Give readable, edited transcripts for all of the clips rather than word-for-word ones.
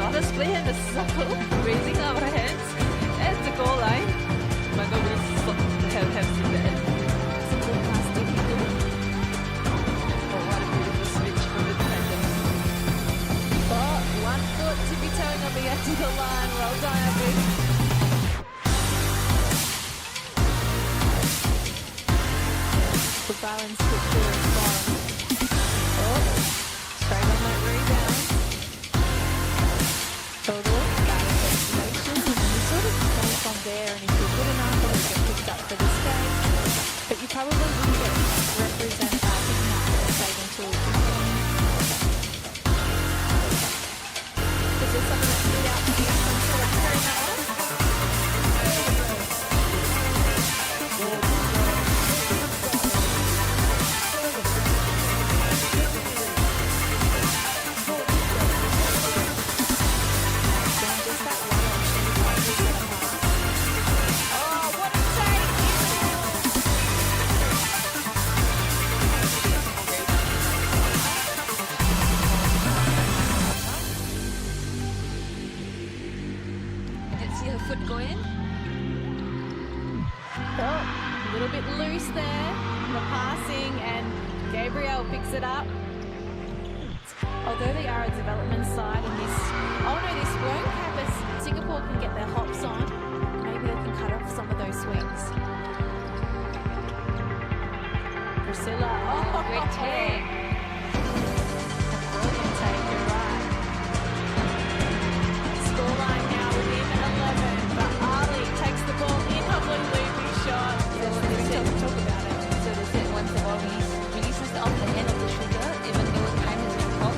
shot us play in the circle, raising our hands at the goal line. My God, we have seen that. Simple plastic. Oh, what a beautiful switch from the defender. But 1 foot tippy-toeing on the edge of the line. Well done, Abby. The balance put to respond. Oh, straight on that rebound. Totally. Nations, and you sort of go from there, and if you're good enough, you'll get picked up for this game. But you probably wouldn't get represented as a save until you get. Is there something that stood out to you from sort of carrying that one? Although they are a development side and this won't campus, Singapore can get their hops on. Maybe they can cut off some of those swings. Priscilla, great take. Brilliant take, you're right. Scoreline now within 11, but Ali takes the ball in her blue shot. Yes, talk about it. So they said once the ball releases off the end of the trigger, even though time has been up.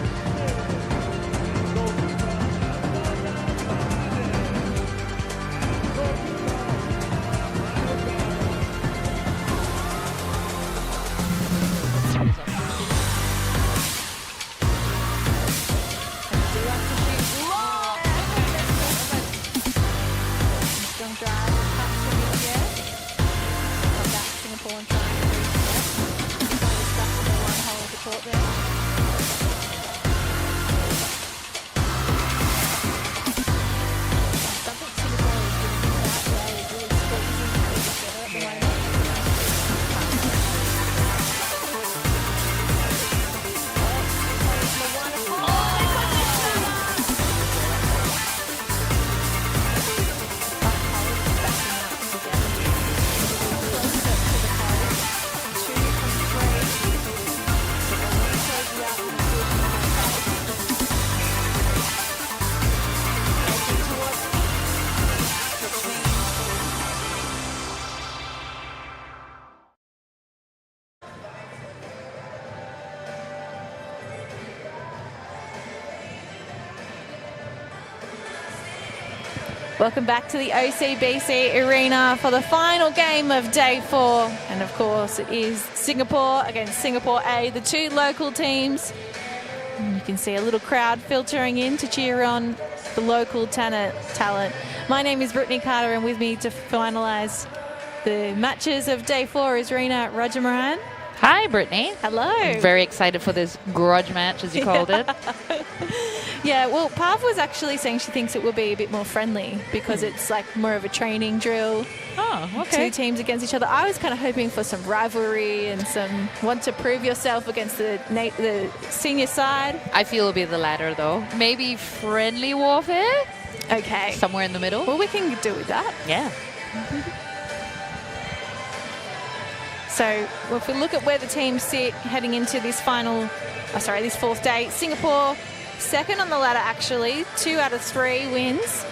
Welcome back to the OCBC Arena for the final game of day 4. And of course it is Singapore against Singapore A, the two local teams. And you can see a little crowd filtering in to cheer on the local talent. My name is Brittany Carter, and with me to finalise the matches of day 4 is Rena Rajamoran. Hi, Brittany. Hello. I'm very excited for this grudge match, as you called it. Yeah, well, Pav was actually saying she thinks it will be a bit more friendly because it's like more of a training drill. Oh, okay. Two teams against each other. I was kind of hoping for some rivalry and some want to prove yourself against the senior side. I feel it'll be the latter, though. Maybe friendly warfare? Okay. Somewhere in the middle? Well, we can do with that. Yeah. So if we look at where the teams sit heading into this this fourth day, Singapore second on the ladder actually, 2 out of 3 wins.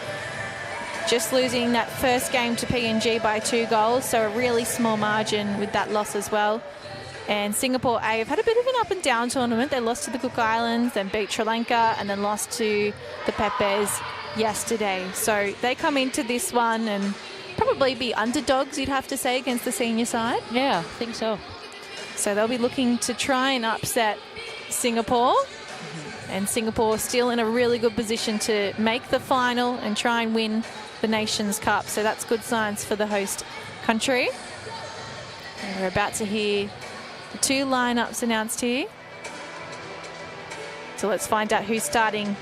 Just losing that first game to PNG by 2 goals, so a really small margin with that loss as well. And Singapore A have had a bit of an up and down tournament. They lost to the Cook Islands, then beat Sri Lanka, and then lost to the Pepes yesterday. So they come into this one and probably be underdogs, you'd have to say, against the senior side. Yeah, I think so. So they'll be looking to try and upset Singapore. And Singapore still in a really good position to make the final and try and win the Nations Cup. So that's good signs for the host country. And we're about to hear the 2 lineups announced here. So let's find out who's starting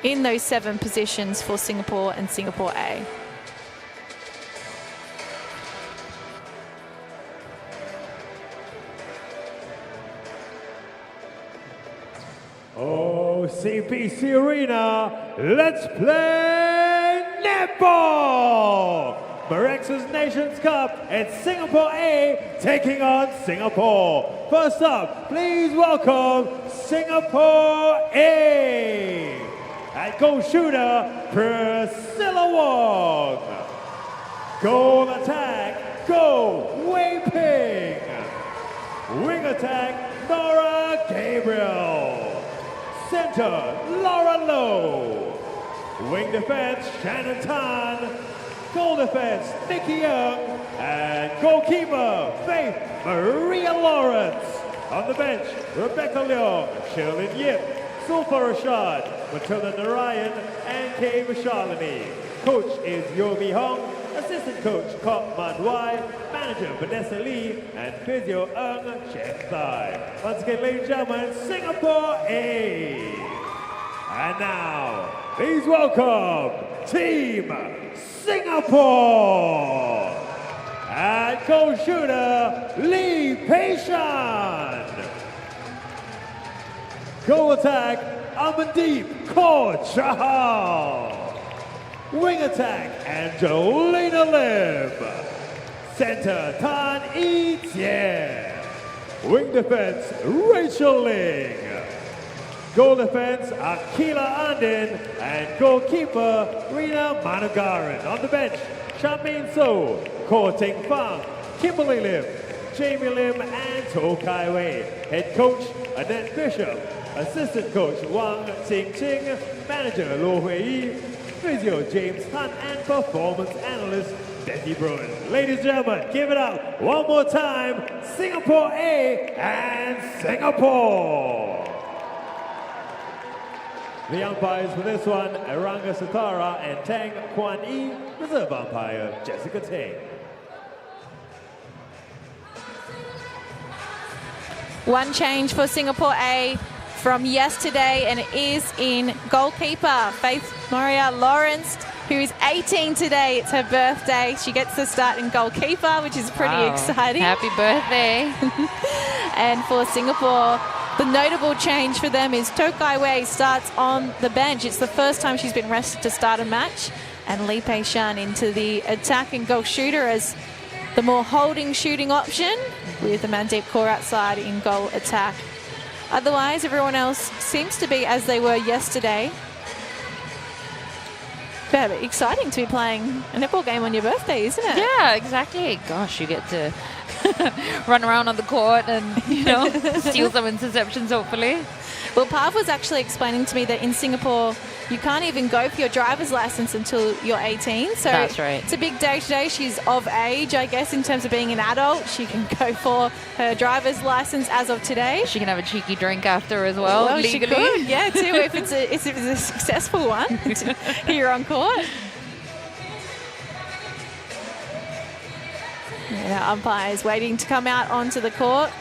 in those 7 positions for Singapore and Singapore A. OCBC Arena, let's play Netball! Mirxes Nations Cup and Singapore A taking on Singapore. First up, please welcome Singapore A. At goal shooter, Priscilla Wong. Goal attack, go Wei Ping. Wing attack, Nora Gabriel. Center, Laura Lowe. Wing defense, Shannon Tan. Goal defense, Nikki Young. And goalkeeper, Faith Maria Lawrence. On the bench, Rebecca Leong, Sherlyn Yip, Sulfa Rashad, Matilda Narayan, and Kay Vishalini. Coach is Yobi Hong. Assistant coach, Kok Man Wai. Manager, Vanessa Lee. And physio, Chen Thai. Once again, ladies and gentlemen, Singapore A. And now, please welcome Team Singapore. And goal shooter, Lee Pei-shan. Goal attack, Amandeep Kaur Chahal. Wing attack, Angelina Lim. Center, Tan Yi Tien. Wing defense, Rachel Ling. Goal defense, Akila Andin. And goalkeeper, Rina Managaran. On the bench, Shamin So, Ko Ting Fang, Kimberly Lim, Jamie Lim, and To Kai Wei. Head coach, Annette Bishop. Assistant coach, Wang Ting Ching. Manager, Lo Hui Yi. Physio, James Hunt, and performance analyst, Betty Bruin. Ladies and gentlemen, give it up one more time, Singapore A and Singapore. The umpires for this one, Aranga Satara and Tang Kwan Yi. Reserve umpire, Jessica Ting. One change for Singapore A from yesterday, and it is in goalkeeper Faith Maria Lawrence, who is 18 today. It's her birthday. She gets to start in goalkeeper, which is pretty exciting. Happy birthday. And for Singapore, the notable change for them is To Kai Wei starts on the bench. It's the first time she's been rested to start a match. And Lee Pei-shan into the attack and goal shooter as the more holding shooting option, with Amandeep Kaur outside in goal attack. Otherwise, everyone else seems to be as they were yesterday. But exciting to be playing a netball game on your birthday, isn't it? Yeah, exactly. Gosh, you get to run around on the court and, steal some interceptions, hopefully. Well, Pav was actually explaining to me that in Singapore, you can't even go for your driver's license until you're 18. So that's right. It's a big day today. She's of age, I guess, in terms of being an adult. She can go for her driver's license as of today. She can have a cheeky drink after as well, legally. She could, yeah, too, if it's a successful one here on court. And our umpire is waiting to come out onto the court.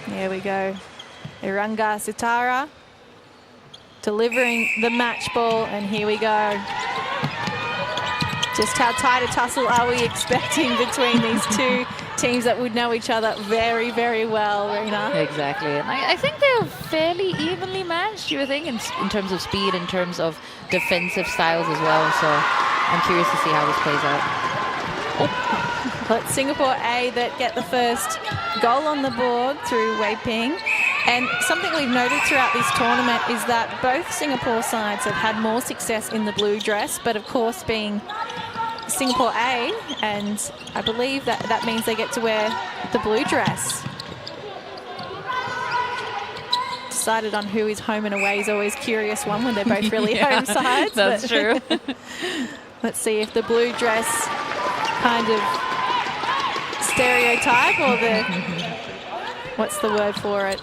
There we go. Iranga Sitara delivering the match ball, and here we go. Just how tight a tussle are we expecting between these two teams that would know each other very, very well, Rena? Exactly. And I think they're fairly evenly matched, you think, in terms of speed, in terms of defensive styles as well. So I'm curious to see how this plays out. Well, it's Singapore A that get the first goal on the board through Wei Ping. And something we've noted throughout this tournament is that both Singapore sides have had more success in the blue dress, but of course being Singapore A, and I believe that means they get to wear the blue dress. Decided on who is home and away is always a curious one when they're both really home sides. That's true. Let's see if the blue dress kind of stereotype, or the, what's the word for it?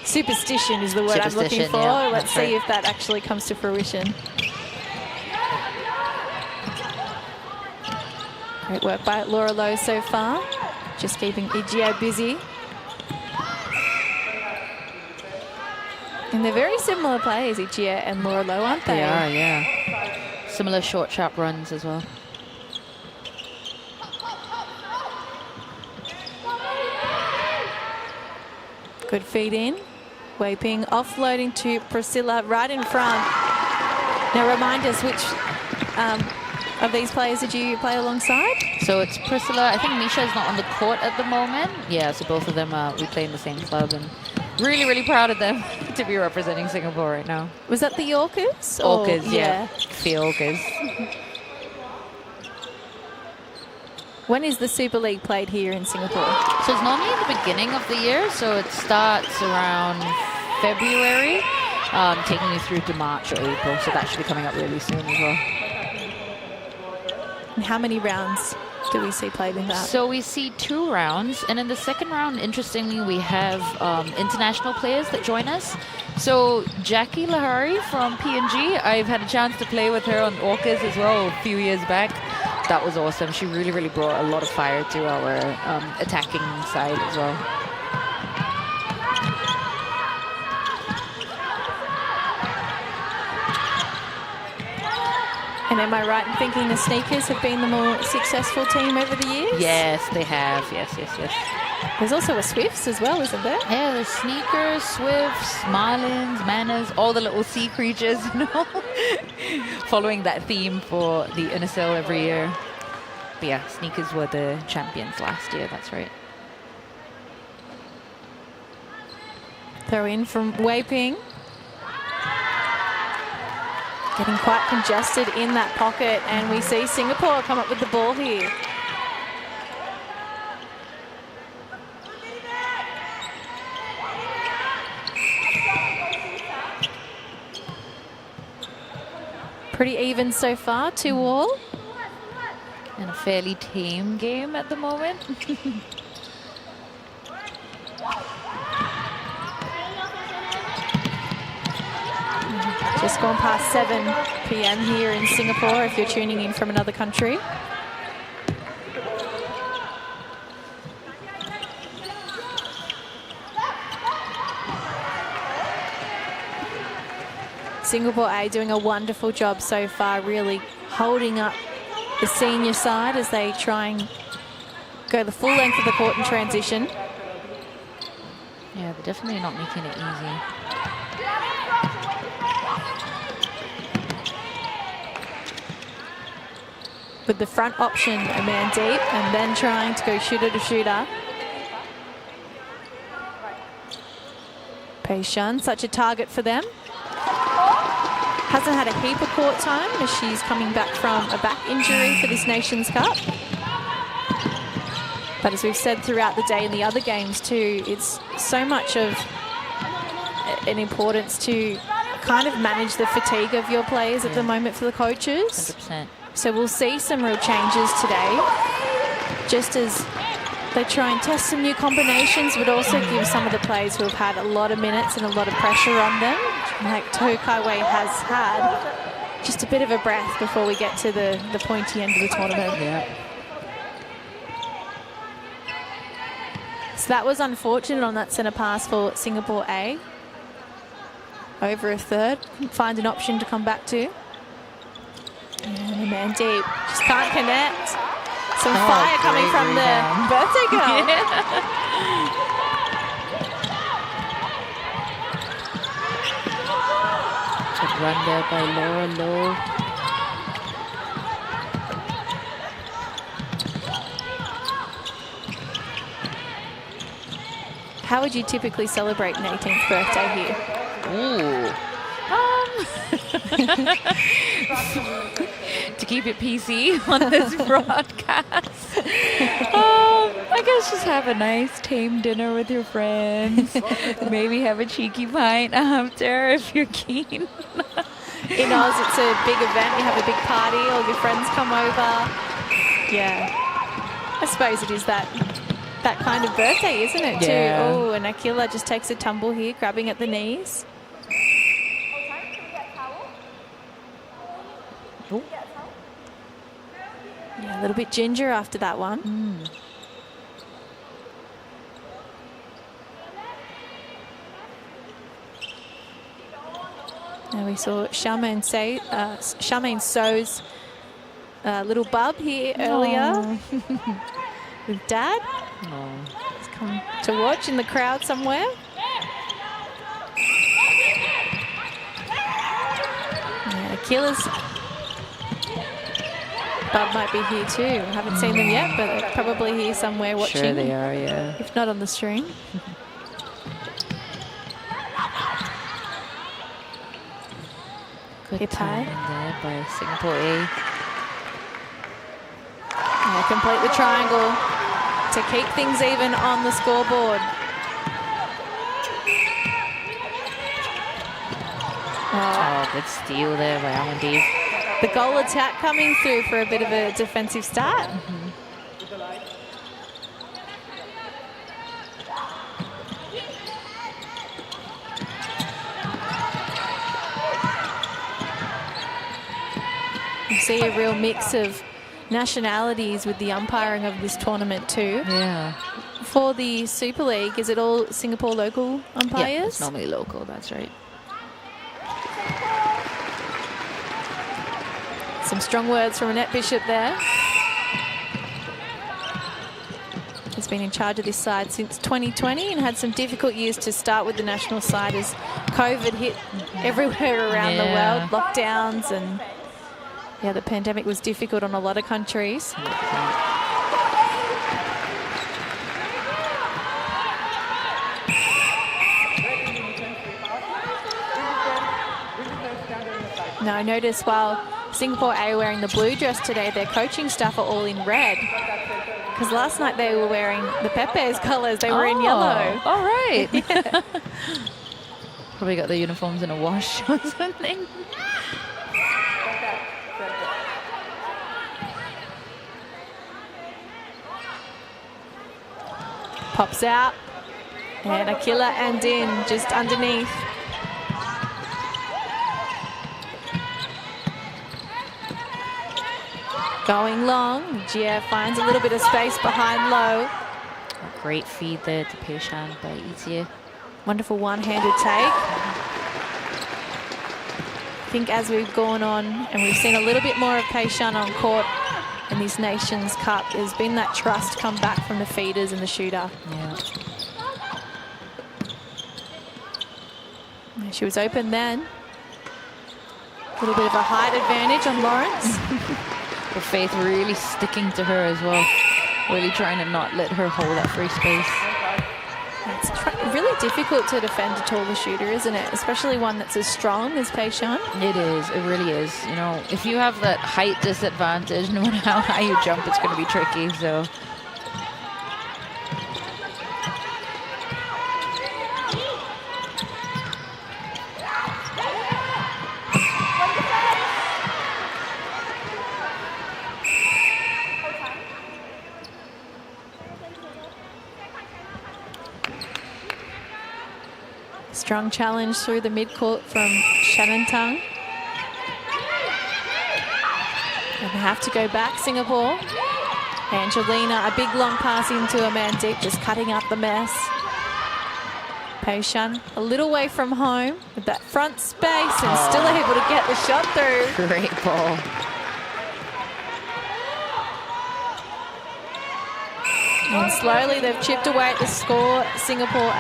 Superstition is the word I'm looking for. Yeah, let's see if that actually comes to fruition. Great work by Laura Lowe so far. Just keeping Ijia busy. And they're very similar players, Ijia and Laura Lowe, aren't they? They are, yeah. Similar short, sharp runs as well. Good feed in. Wei Ping offloading to Priscilla right in front. Now remind us, which of these players did you play alongside? So it's Priscilla. I think Misha is not on the court at the moment. Yeah, so both of them, we play in the same club, and really, really proud of them to be representing Singapore right now. Was that the Orcas? Orcas, yeah. The Orcas. When is the Super League played here in Singapore? So it's normally in the beginning of the year, so it starts around February, taking you through to March or April, so that should be coming up really soon as well. And how many rounds do we see played in that? So we see 2 rounds, and in the second round, interestingly, we have international players that join us. So Jackie Lahari from PNG, I've had a chance to play with her on Orcas as well a few years back. That was awesome. She really, really brought a lot of fire to our attacking side as well. And am I right in thinking the Sneakers have been the more successful team over the years? Yes, they have. Yes, yes, yes. There's also a Swifts as well, isn't there? Yeah, the Sneakers, Swifts, Marlins, Manners, all the little sea creatures, you know, following that theme for the NSL every year. But yeah, Sneakers were the champions last year, that's right. Throw in from Wei Ping. Getting quite congested in that pocket, and we see Singapore come up with the ball here. Pretty even so far, 2-2. And a fairly tame game at the moment. Just gone past 7 p.m. here in Singapore if you're tuning in from another country. Singapore A doing a wonderful job so far, really holding up the senior side as they try and go the full length of the court in transition. Yeah, they're definitely not making it easy. With the front option, a man deep, and then trying to go shooter to shooter. Pei Shun, such a target for them. Hasn't had a heap of court time as she's coming back from a back injury for this Nations Cup. But as we've said throughout the day in the other games too, it's so much of an importance to kind of manage the fatigue of your players at the moment for the coaches. 100%. So we'll see some real changes today, just as they try and test some new combinations, but also give some of the players who have had a lot of minutes and a lot of pressure on them, like To Kai Wei has had, just a bit of a breath before we get to the pointy end of the tournament. Yeah. So that was unfortunate on that centre pass for Singapore A. Over a third, couldn't find an option to come back to. And a man deep, just can't connect. Some fire coming from the birthday girl. Good run there by Laura Lowe. How would you typically celebrate an 18th birthday here? Ooh. To keep it PC on this broadcast. I guess just have a nice tame dinner with your friends. Maybe have a cheeky pint after if you're keen. In Oz, it's a big event. You have a big party, all your friends come over. Yeah. I suppose it is that kind of birthday, isn't it, Yeah. too? Oh, and Akila just takes a tumble here, grabbing at the knees. Yeah, a little bit ginger after that one. Now we saw Charmaine So's little bub here earlier with Dad. He's come to watch in the crowd somewhere. Yeah, Akila's bub might be here too. I haven't seen them yet, but they're probably here somewhere watching. Sure they are, yeah. If not on the stream. Good timing there by Singapore A. Yeah, complete the triangle to keep things even on the scoreboard. Oh, good steal there by Amandeep. The goal attack coming through for a bit of a defensive start. You see a real mix of nationalities with the umpiring of this tournament too. Yeah. For the Super League, is it all Singapore local umpires? Yeah, it's normally local, that's right. Some strong words from Annette Bishop there. Has been in charge of this side since 2020 and had some difficult years to start with the national side as COVID hit everywhere around the world, lockdowns, and yeah, the pandemic was difficult on a lot of countries. Now I noticed while Singapore A are wearing the blue dress today, their coaching staff are all in red. Because last night they were wearing the Pepe's colours, they were in yellow. All right. Yeah. Probably got their uniforms in a wash or something. Pops out. And Akila and in just underneath. Going long. Gia finds a little bit of space behind low. A great feed there to Peishan by Itie. Wonderful one-handed take. I think as we've gone on and we've seen a little bit more of Peishan on court in this Nations Cup, there's been that trust come back from the feeders and the shooter. Yeah. She was open then. A little bit of a height advantage on Lawrence. But Faith really sticking to her as well. Really trying to not let her hold that free space. It's really difficult to defend a taller shooter, isn't it? Especially one that's as strong as Peishan. It is. It really is. You know, if you have that height disadvantage, no matter how high you jump, it's going to be tricky. So. Strong challenge through the midcourt from Shannon Tung. And they have to go back, Singapore. Angelina, a big long pass into Amandeep, just cutting up the mess. Peishan, a little way from home with that front space and still able to get the shot through. Great ball. And slowly they've chipped away at the score, Singapore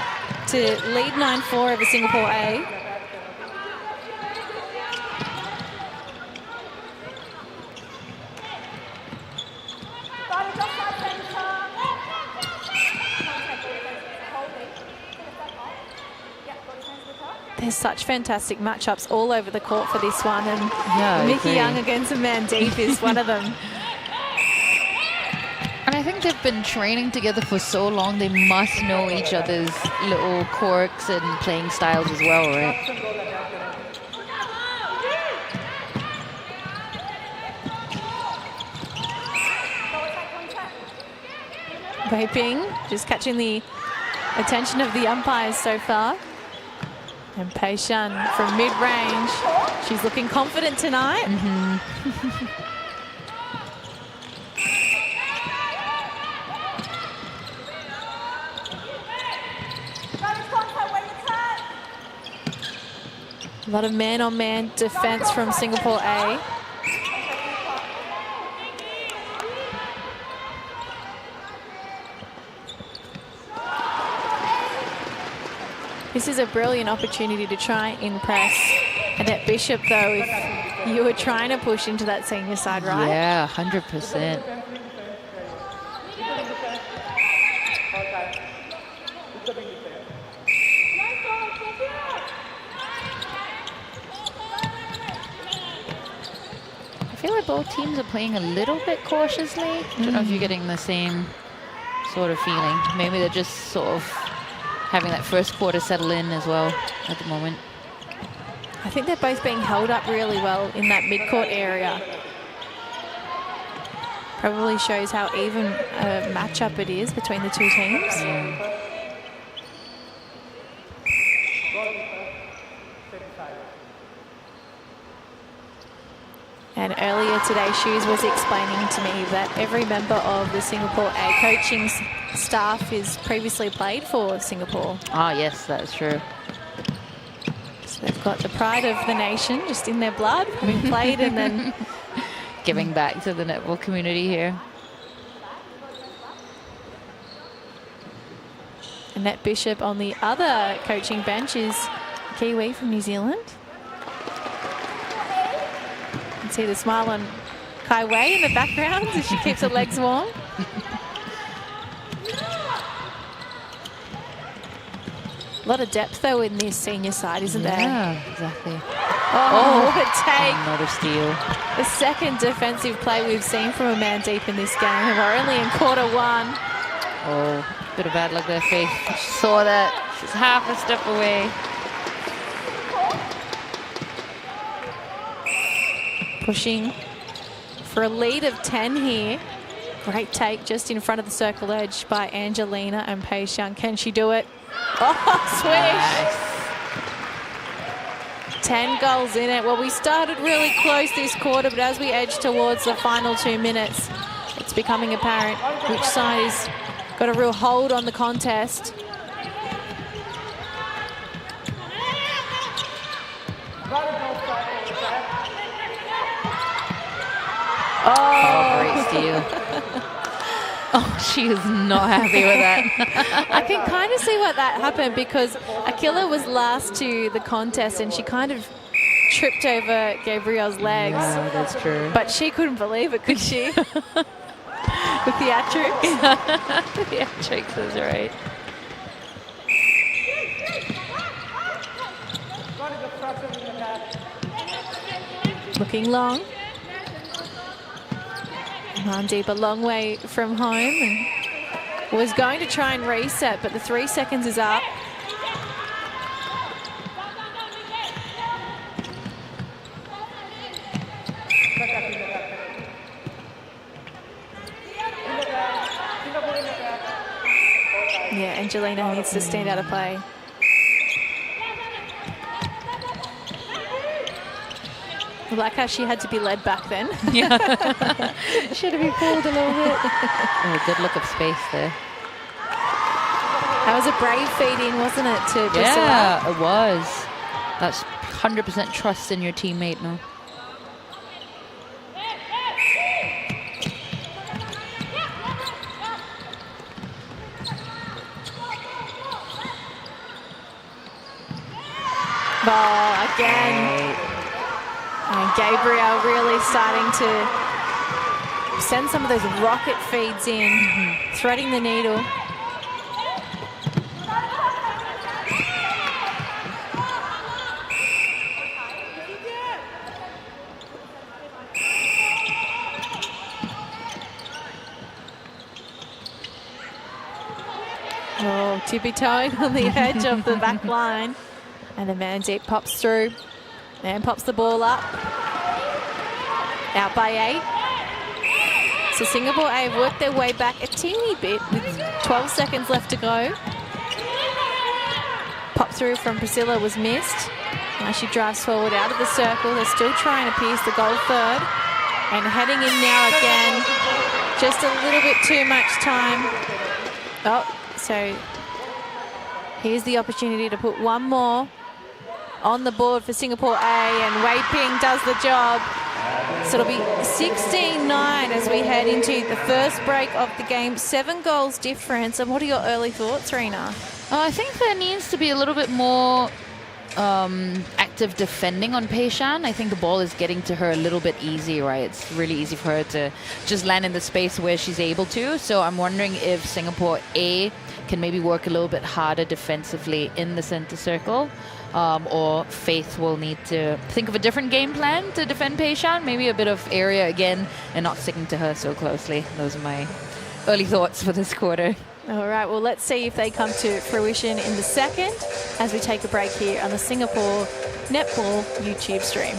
to lead 9-4 over Singapore A. There's such fantastic matchups all over the court for this one, and Yeah, Mickey Young against Amandeep is one of them. And I think they've been training together for so long, they must know each other's little quirks and playing styles as well, right? Vaping, just catching the attention of the umpires so far. And Peishan from mid-range. She's looking confident tonight. lot of man-on-man defense from Singapore A. This is a brilliant opportunity to try and impress Annette Bishop, though, if you were trying to push into that senior side, right? Yeah, 100%. I feel like both teams are playing a little bit cautiously. I don't know if you're getting the same sort of feeling. Maybe they're just sort of having that first quarter settle in as well at the moment. I think they're both being held up really well in that mid-court area. Probably shows how even a matchup it is between the two teams. And earlier today, Shoes was explaining to me that every member of the Singapore A coaching staff is previously played for Singapore. Ah, yes, that is true. So they've got the pride of the nation just in their blood, having played and then giving back to the netball community here. Annette Bishop on the other coaching bench is Kiwi from New Zealand. You can see the smile on Kai Wei in the background as she keeps her legs warm. A lot of depth, though, in this senior side, isn't there? Yeah, exactly. Oh, what a take. Another steal. The second defensive play we've seen from a man deep in this game. And we're only in quarter one. Oh, bit of bad luck there, Faith. She saw that. She's half a step away. Pushing for a lead of 10 here. Great take just in front of the circle edge by Angelina and Pei Xiang. Can she do it? Oh, swish! Nice. 10 goals in it. Well, we started really close this quarter, but as we edge towards the final 2 minutes, it's becoming apparent which side has got a real hold on the contest. Oh, great steal. Oh, she is not happy with that. I can kind of see what that happened because Akila was last to the contest and she kind of tripped over Gabrielle's legs. Yeah, that's true. But she couldn't believe it, could she? With theatrics. Theatrics is right. Looking long. Mandeep a long way from home and was going to try and reset, but the 3 seconds is up. Yeah, Angelina needs to stand out of play. I like how she had to be led back then. Yeah. Should have been pulled a little bit. Oh, good look of space there. That was a brave feed in, wasn't it, to Priscilla? Yeah, it was. That's 100% trust in your teammate now. Oh, again. And Gabrielle really starting to send some of those rocket feeds in, threading the needle. Oh, tippy-toeing on the edge of the back line. And the man deep pops through and pops the ball up. Out by 8. So Singapore A have worked their way back a teeny bit with 12 seconds left to go. Pop through from Priscilla was missed. Now she drives forward out of the circle. They're still trying to pierce the goal third. And heading in now again. Just a little bit too much time. Oh, so here's the opportunity to put one more on the board for Singapore A, and Wei Ping does the job. So it'll be 16-9 as we head into the first break of the game. 7 goals difference. And what are your early thoughts, Rena? I think there needs to be a little bit more active defending on Pei Shan. I think the ball is getting to her a little bit easy, right? It's really easy for her to just land in the space where she's able to. So I'm wondering if Singapore A can maybe work a little bit harder defensively in the center circle. Or Faith will need to think of a different game plan to defend Pei Shan. Maybe a bit of area again and not sticking to her so closely. Those are my early thoughts for this quarter. All right, well, let's see if they come to fruition in the second as we take a break here on the Singapore Netball YouTube stream.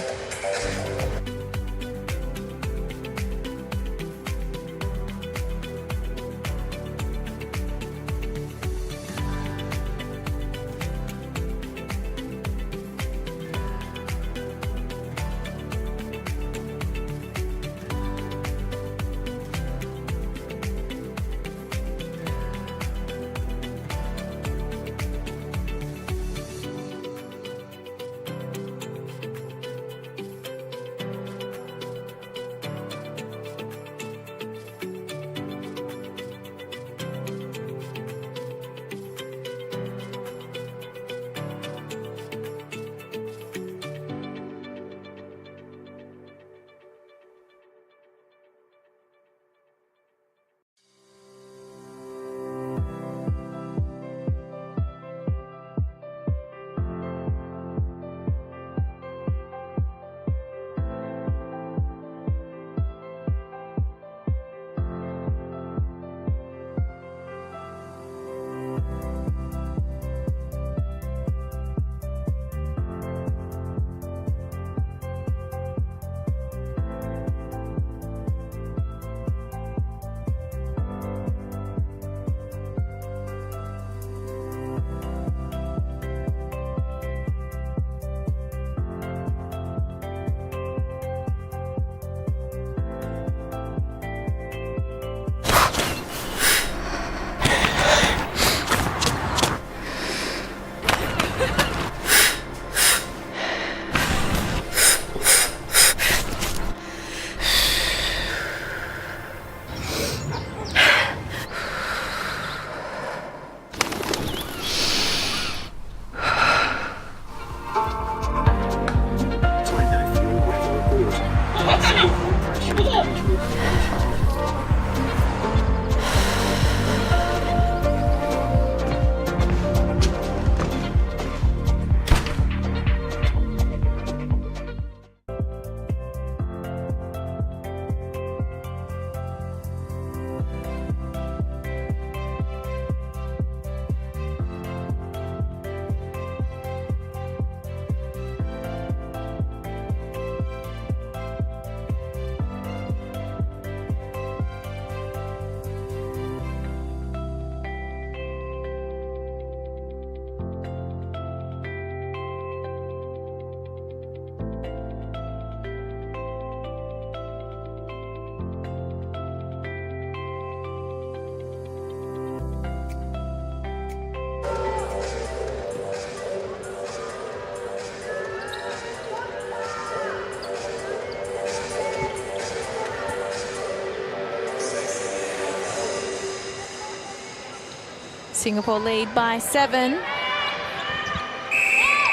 Singapore lead by 7.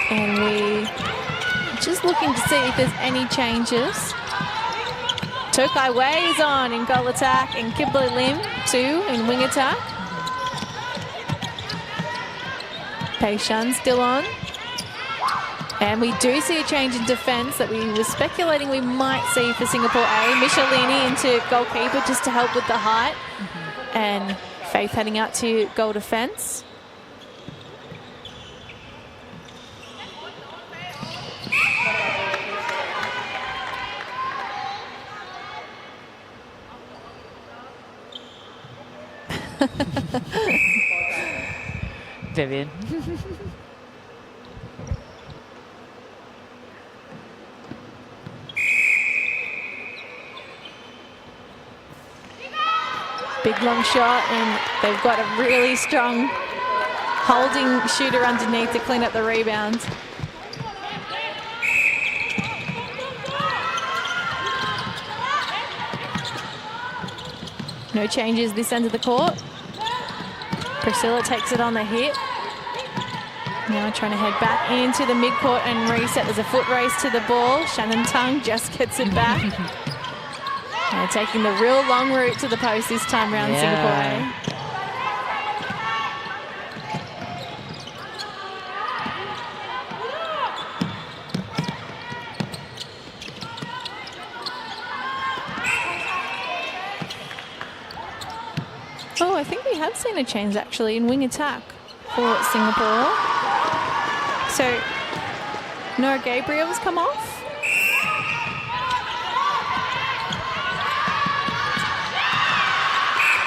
And we just looking to see if there's any changes. Tokai Wei is on in goal attack and Kimberly Lim too in wing attack. Pei Shan still on. And we do see a change in defence that we were speculating we might see for Singapore A. Michelini into goalkeeper just to help with the height. And Faith heading out to goal defence. Vivian. Big long shot, and they've got a really strong holding shooter underneath to clean up the rebounds. No changes this end of the court. Priscilla takes it on the hit. Now trying to head back into the midcourt and reset. There's a foot race to the ball. Shannon Tung just gets it back. They're taking the real long route to the post this time around, Singapore. Oh, I think we have seen a change actually in wing attack for Singapore. So, Nora Gabriel's come off.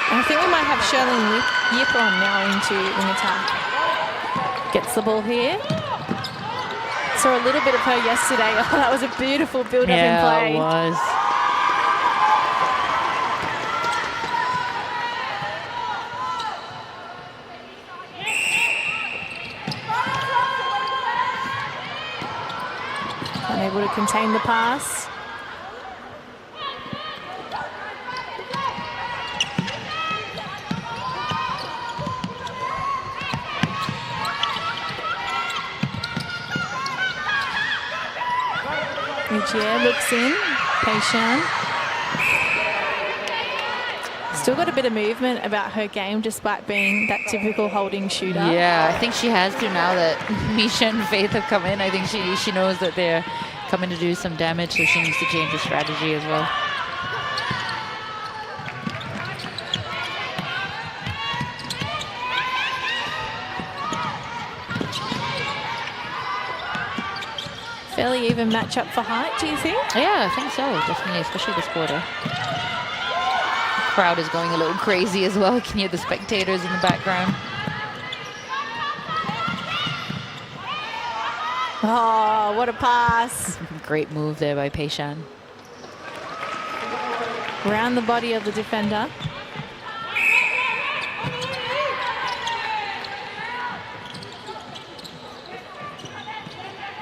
I think we might have Sherlyn Yip on now into wing attack. Gets the ball here. Saw a little bit of her yesterday. Oh, that was a beautiful build-up in play. Yeah, it was. Unable to contain the pass. Ujier looks in, Peishan. Still got a bit of movement about her game despite being that typical holding shooter. Yeah, I think she has to now that Misha and Faith have come in. I think she knows that they're coming to do some damage, so she needs to change her strategy as well. Fairly even matchup for height, do you think? Yeah, I think so, definitely, especially this quarter. Crowd is going a little crazy as well. You can hear the spectators in the background. Oh, what a pass. Great move there by Peishan. Around the body of the defender.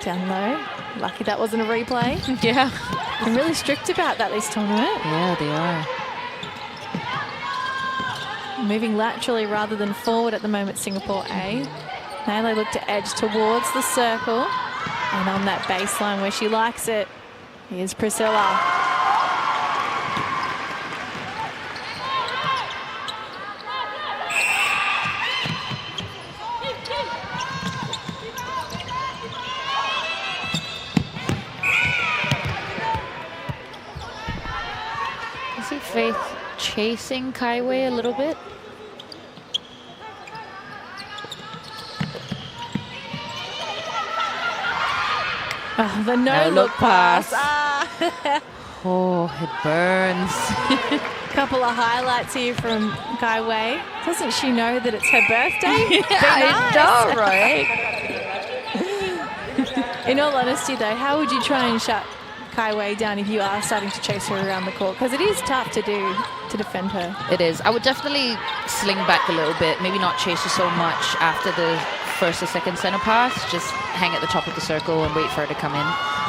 Down low. Lucky that wasn't a replay. Yeah. They're really strict about that this tournament. Yeah, they are. Moving laterally rather than forward at the moment, Singapore A. Now they look to edge towards the circle. And on that baseline where she likes it, here's Priscilla. I see Faith chasing Kaiwei a little bit. Oh, the no-look pass. Ah. Oh, it burns. Couple of highlights here from Kaiwei. Doesn't she know that it's her birthday? I know, right? In all honesty, though, how would you try and shut Kaiwei down if you are starting to chase her around the court? Because it is tough to do to defend her. It is. I would definitely sling back a little bit, maybe not chase her so much after the first or second center pass, just hang at the top of the circle and wait for her to come in.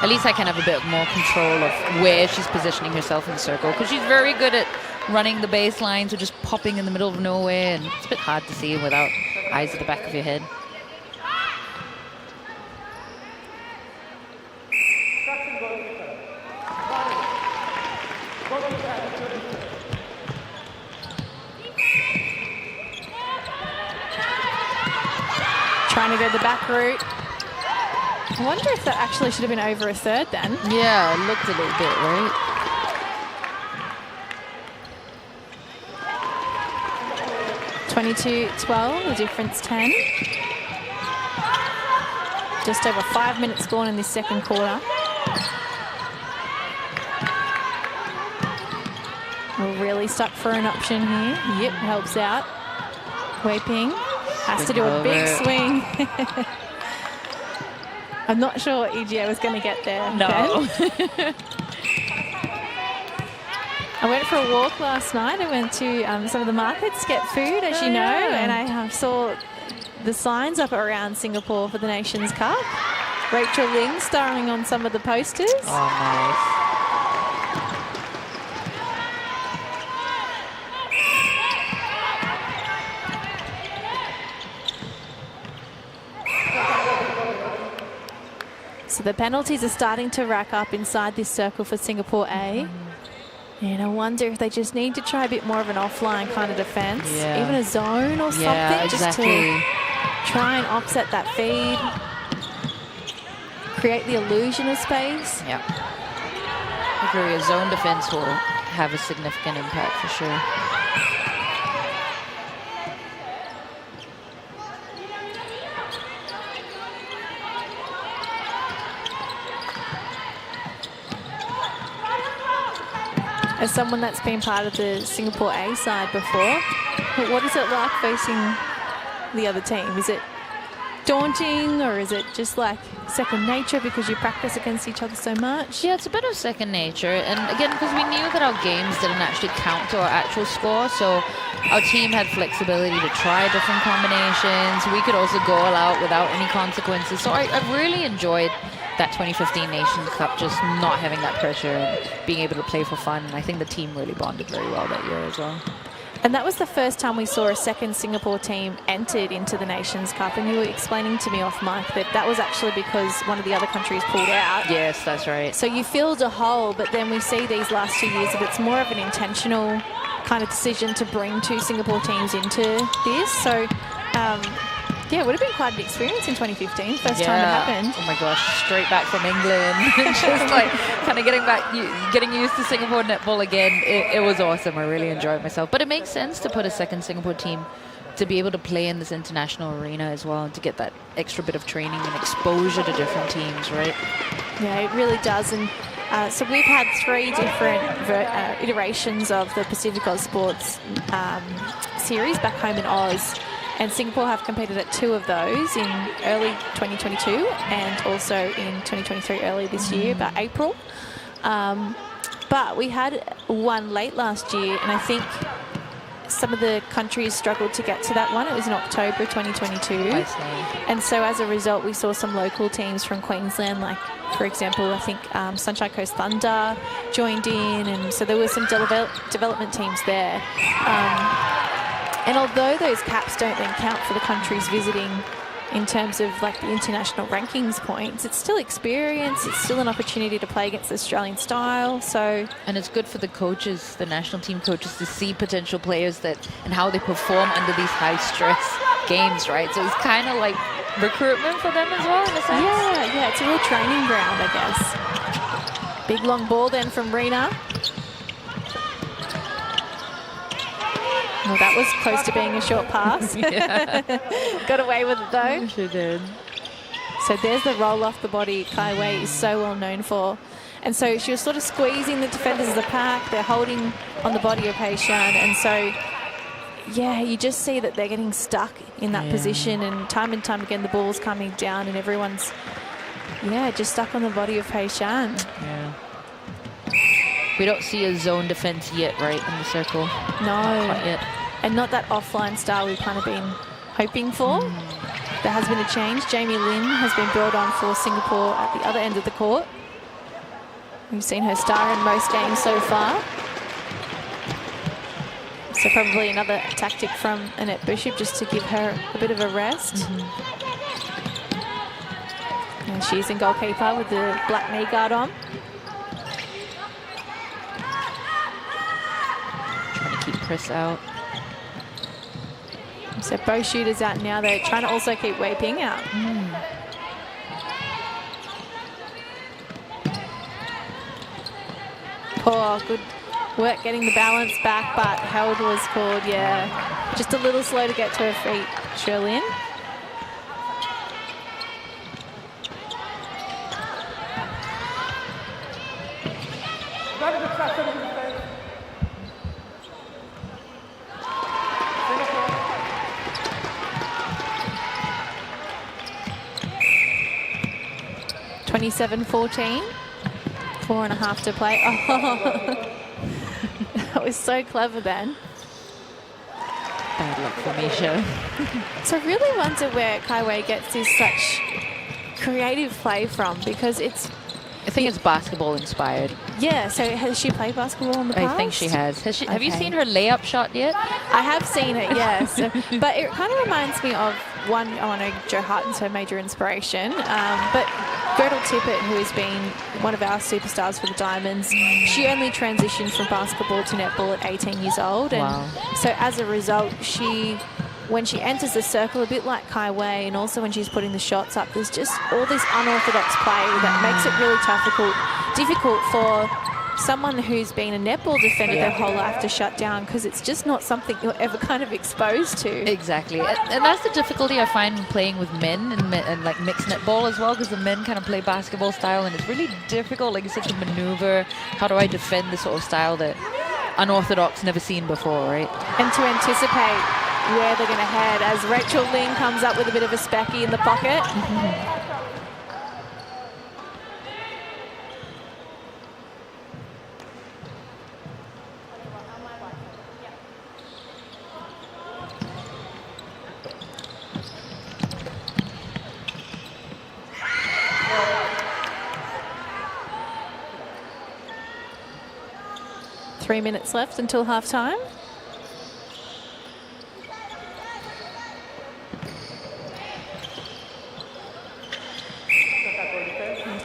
At least I can have a bit more control of where she's positioning herself in the circle, because she's very good at running the baseline, so just popping in the middle of nowhere, and it's a bit hard to see without eyes at the back of your head. Trying to go the back route. I wonder if that actually should have been over a third then. Yeah, it looked a little bit, right? (22-12), the difference 10. Just over 5 minutes gone in this second quarter. We're really stuck for an option here. Yep, helps out. Wei Ping has to do a big swing. I'm not sure EGA was going to get there. No. I went for a walk last night. I went to some of the markets to get food, as you know, and I saw the signs up around Singapore for the Nations Cup. Rachel Ling starring on some of the posters. Oh, nice. So the penalties are starting to rack up inside this circle for Singapore A. And I wonder if they just need to try a bit more of an offline kind of defence, even a zone or something, just to try and offset that feed, create the illusion of space. Yeah. I agree. A zone defence will have a significant impact for sure. As someone that's been part of the Singapore A side before, what is it like facing the other team? Is it daunting, or is it just like second nature because you practice against each other so much? Yeah, it's a bit of second nature. And again, because we knew that our games didn't actually count to our actual score, so our team had flexibility to try different combinations. We could also go all out without any consequences. So I really enjoyed that 2015 Nations Cup, just not having that pressure and being able to play for fun. And I think the team really bonded very well that year as well. And that was the first time we saw a second Singapore team entered into the Nations Cup. And you were explaining to me off mic that that was actually because one of the other countries pulled out. Yes, that's right. So you filled a hole, but then we see these last 2 years that it's more of an intentional kind of decision to bring 2 Singapore teams into this. So, yeah, it would have been quite an experience in 2015, first time it happened. Oh my gosh, straight back from England. Just like kind of getting used to Singapore netball again. It was awesome. I really enjoyed myself. But it makes sense to put a second Singapore team to be able to play in this international arena as well, and to get that extra bit of training and exposure to different teams, right? Yeah, it really does. And so we've had 3 different iterations of the Pacific Oz Sports series back home in Oz. And Singapore have competed at 2 of those in early 2022 and also in 2023 early this year, about April. But we had one late last year, and I think some of the countries struggled to get to that one. It was in October 2022. I see. And so as a result, we saw some local teams from Queensland, like, for example, I think Sunshine Coast Thunder joined in. And so there were some development teams there. And although those caps don't then count for the countries visiting in terms of like the international rankings points, it's still experience, it's still an opportunity to play against the Australian style. So, and it's good for the coaches, the national team coaches, to see potential players that and how they perform under these high stress games, right? So it's kind of like recruitment for them as well, in a sense. Yeah, it's a real training ground, I guess. Big long ball then from Rena. Well, that was close to being a short pass. Got away with it though. She did. So there's the roll off the body Kai Wei is so well known for. And so she was sort of squeezing the defenders of the pack. They're holding on the body of Hei Shan. And so, yeah, you just see that they're getting stuck in that position. And time again, the ball's coming down and everyone's, just stuck on the body of Hei Shan. Yeah. We don't see a zone defense yet, right, in the circle? No. Not quite yet. And not that offline style we've kind of been hoping for. There has been a change. Jamie Lin has been brought on for Singapore at the other end of the court. We've seen her star in most games so far. So probably another tactic from Annette Bishop just to give her a bit of a rest. And she's in goalkeeper with the black knee guard on. Keep Chris out. So both shooters out now. They're trying to also keep Wei Ping out. Oh, good work getting the balance back, but held was called, just a little slow to get to her feet, Sherlyn. (27-14). 4.5 to play. Oh, that was so clever, Ben. Bad luck for Misha. So I really wonder where Kai Wei gets this such creative play from, because it's... I think it's basketball inspired. Yeah, so has she played basketball in the past? I think she has. Have you seen her layup shot yet? I have seen it, yes. But it kind of reminds me of one, I know Joe Harton's her major inspiration, but Gretel Tippett, who has been one of our superstars for the Diamonds, she only transitioned from basketball to netball at 18 years old. And so as a result, when she enters the circle, a bit like Kai Wei, and also when she's putting the shots up, there's just all this unorthodox play that makes it really difficult for someone who's been a netball defender their whole life to shut down, because it's just not something you're ever kind of exposed to. Exactly. And that's the difficulty I find playing with men and like mixed netball as well, because the men kind of play basketball style, and it's really difficult, like you said, to maneuver. How do I defend the sort of style that unorthodox, never seen before, right? And to anticipate where they're going to head as Rachel Ling comes up with a bit of a specky in the pocket. 3 minutes left until half-time.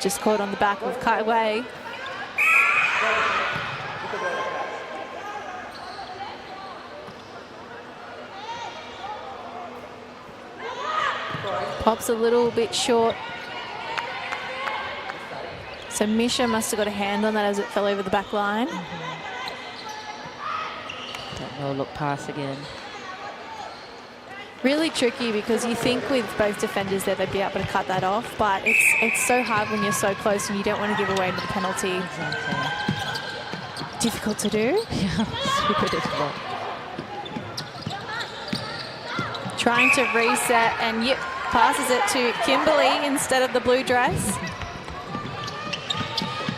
Just caught on the back of Kai Wei. Pops a little bit short. So Misha must have got a hand on that as it fell over the back line. That no look pass again. Really tricky, because you think with both defenders there they'd be able to cut that off, but it's so hard when you're so close and you don't want to give away the penalty. Exactly. Difficult to do. Yeah, super difficult. Trying to reset, and yep, passes it to Kimberly instead of the blue dress.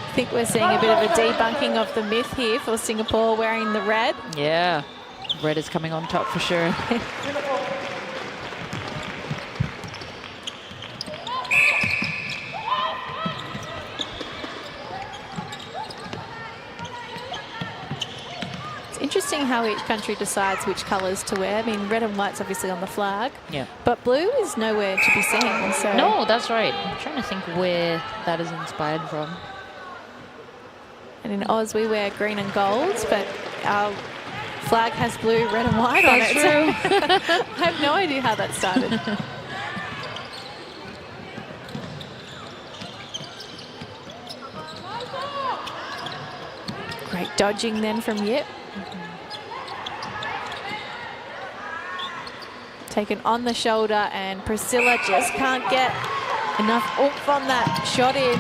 I think we're seeing a bit of a debunking of the myth here for Singapore wearing the red. Yeah, red is coming on top for sure. Interesting how each country decides which colours to wear. I mean, red and white's obviously on the flag, yeah, but blue is nowhere to be seen. So no, that's right. I'm trying to think where that is inspired from. And in Oz, we wear green and gold, but our flag has blue, red and white on it. That's true. I have no idea how that started. Great dodging then from Yip. Taken on the shoulder, and Priscilla just can't get enough oomph on that shot in.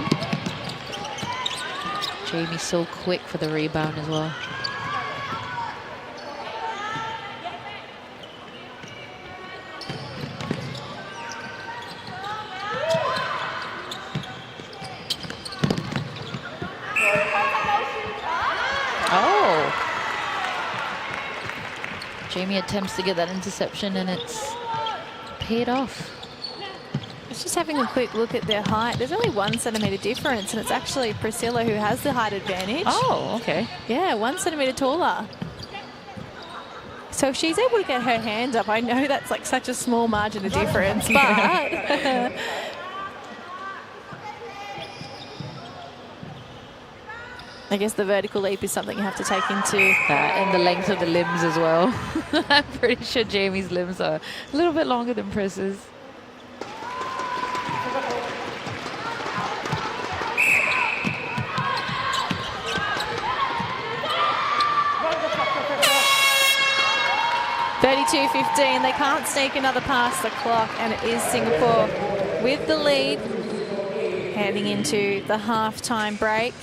Jamie's so quick for the rebound as well. Oh! Jamie attempts to get that interception, and it's paid off. Just having a quick look at their height. There's only 1 centimetre difference, and it's actually Priscilla who has the height advantage. Oh, okay. Yeah, 1 centimetre taller. So if she's able to get her hand up, I know that's like such a small margin of difference, but... I guess the vertical leap is something you have to take into. And the length of the limbs as well. I'm pretty sure Jamie's limbs are a little bit longer than Pris's. .32.15. They can't sneak another past the clock, and it is Singapore with the lead heading into the halftime break.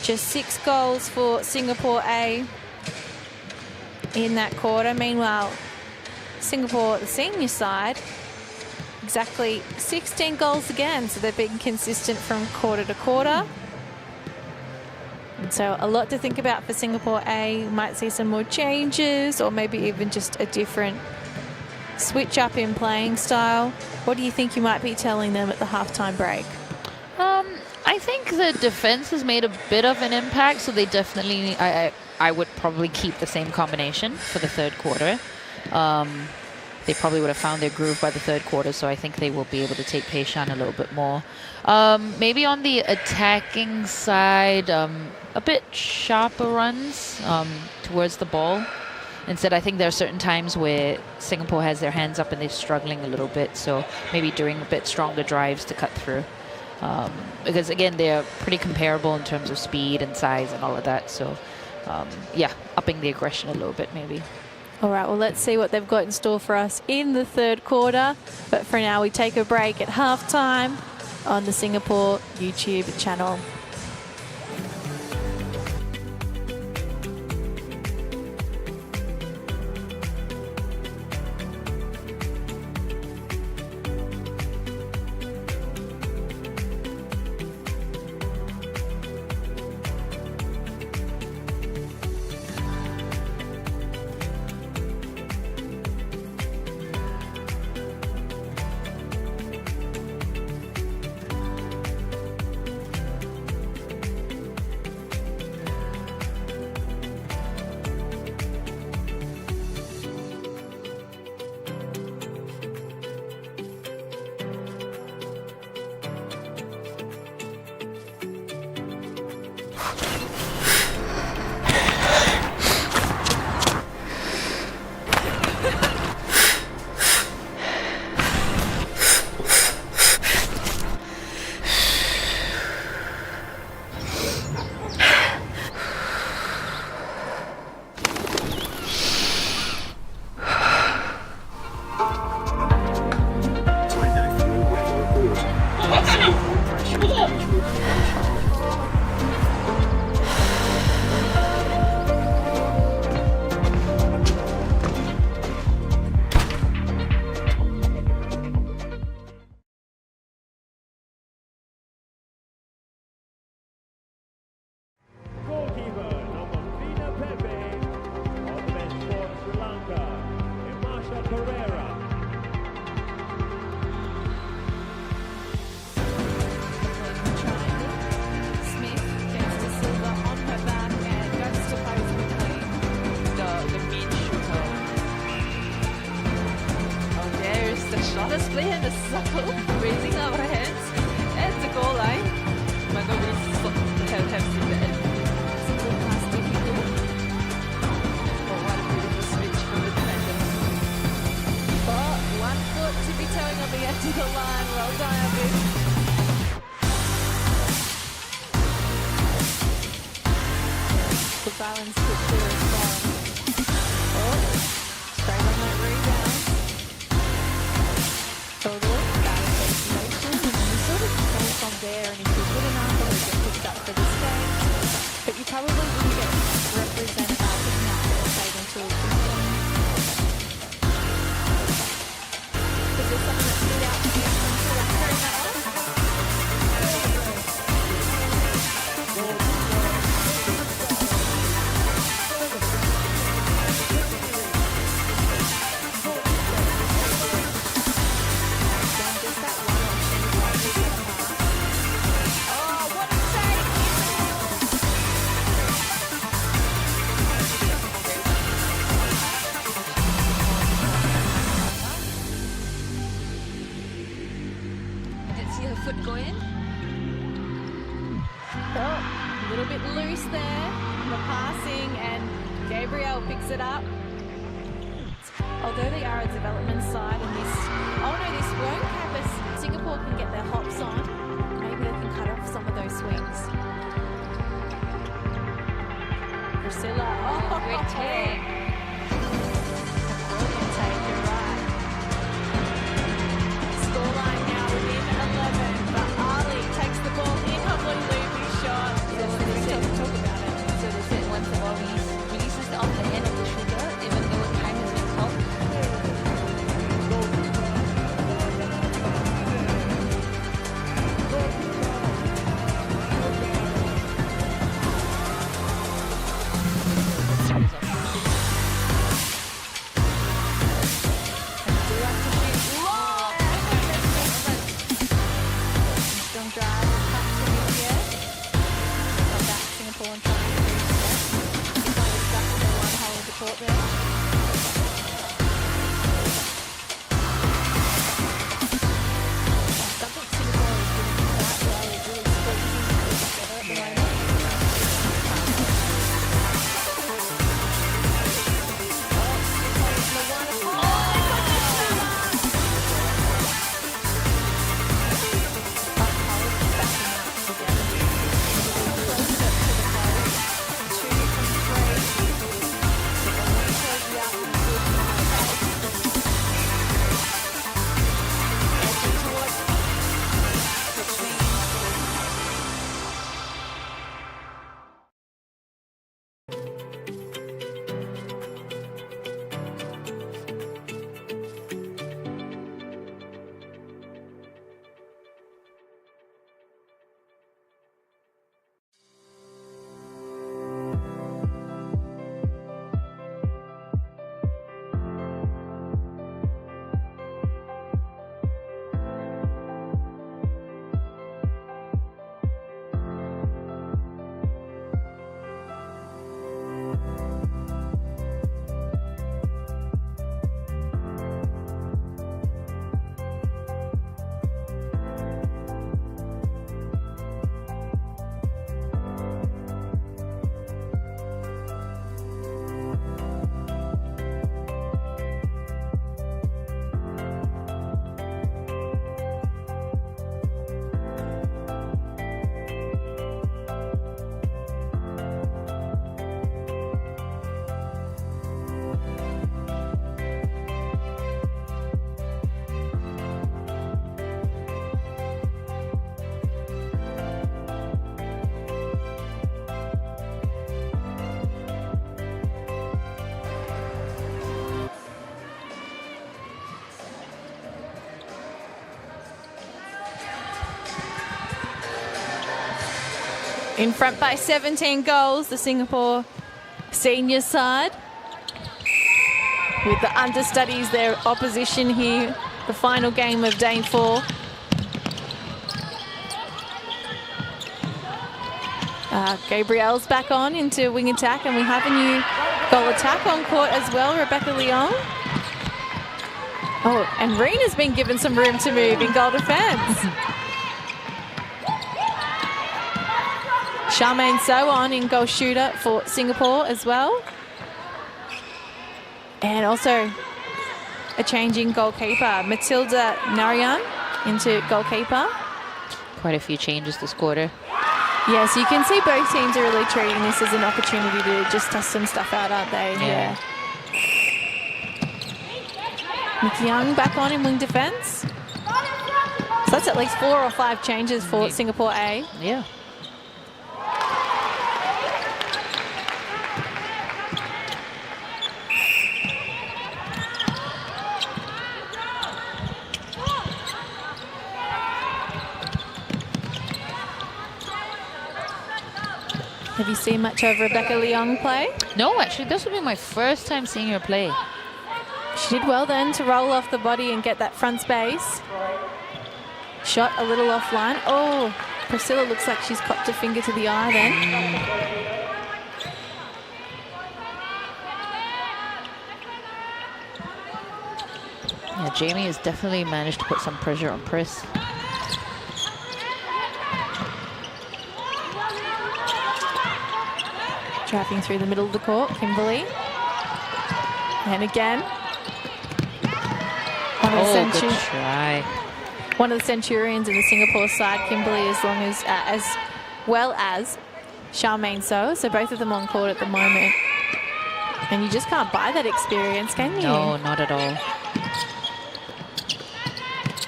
Just 6 goals for Singapore A in that quarter. Meanwhile, Singapore, the senior side, exactly 16 goals again. So they've been consistent from quarter to quarter. And so a lot to think about for Singapore A. You might see some more changes, or maybe even just a different switch up in playing style. What do you think you might be telling them at the halftime break? I think the defense has made a bit of an impact, so they definitely, I would probably keep the same combination for the third quarter. they probably would have found their groove by the third quarter. So I think they will be able to take Peishan a little bit more. Maybe on the attacking side, a bit sharper runs towards the ball. Instead, I think there are certain times where Singapore has their hands up and they're struggling a little bit. So maybe doing a bit stronger drives to cut through. Because, again, they're pretty comparable in terms of speed and size and all of that. So, yeah, upping the aggression a little bit maybe. All right, well, let's see what they've got in store for us in the third quarter. But for now, we take a break at halftime on the Singapore YouTube channel. In front by 17 goals, the Singapore senior side. With the understudies, their opposition here, the final game of day 4. Gabrielle's back on into wing attack, and we have a new goal attack on court as well, Rebecca Leong. Oh, and Rena's been given some room to move in goal defence. Charmaine So on in goal shooter for Singapore as well. And also a change in goalkeeper. Matilda Narayan into goalkeeper. Quite a few changes this quarter. Yes, you can see both teams are really treating this as an opportunity to just test some stuff out, aren't they? Yeah. Nick Young back on in wing defence. So that's at least 4 or 5 changes for Singapore A. Yeah. Have you seen much of Rebecca Leong play? No, actually, this will be my first time seeing her play. She did well then to roll off the body and get that front space. Shot a little offline. Oh, Priscilla looks like she's copped a finger to the eye then. Yeah, Jamie has definitely managed to put some pressure on Pris. Driving through the middle of the court, Kimberly. And again. Good try. One of the Centurions in the Singapore side, Kimberly, as well as Charmaine So. So both of them on court at the moment. And you just can't buy that experience, can you? No, not at all.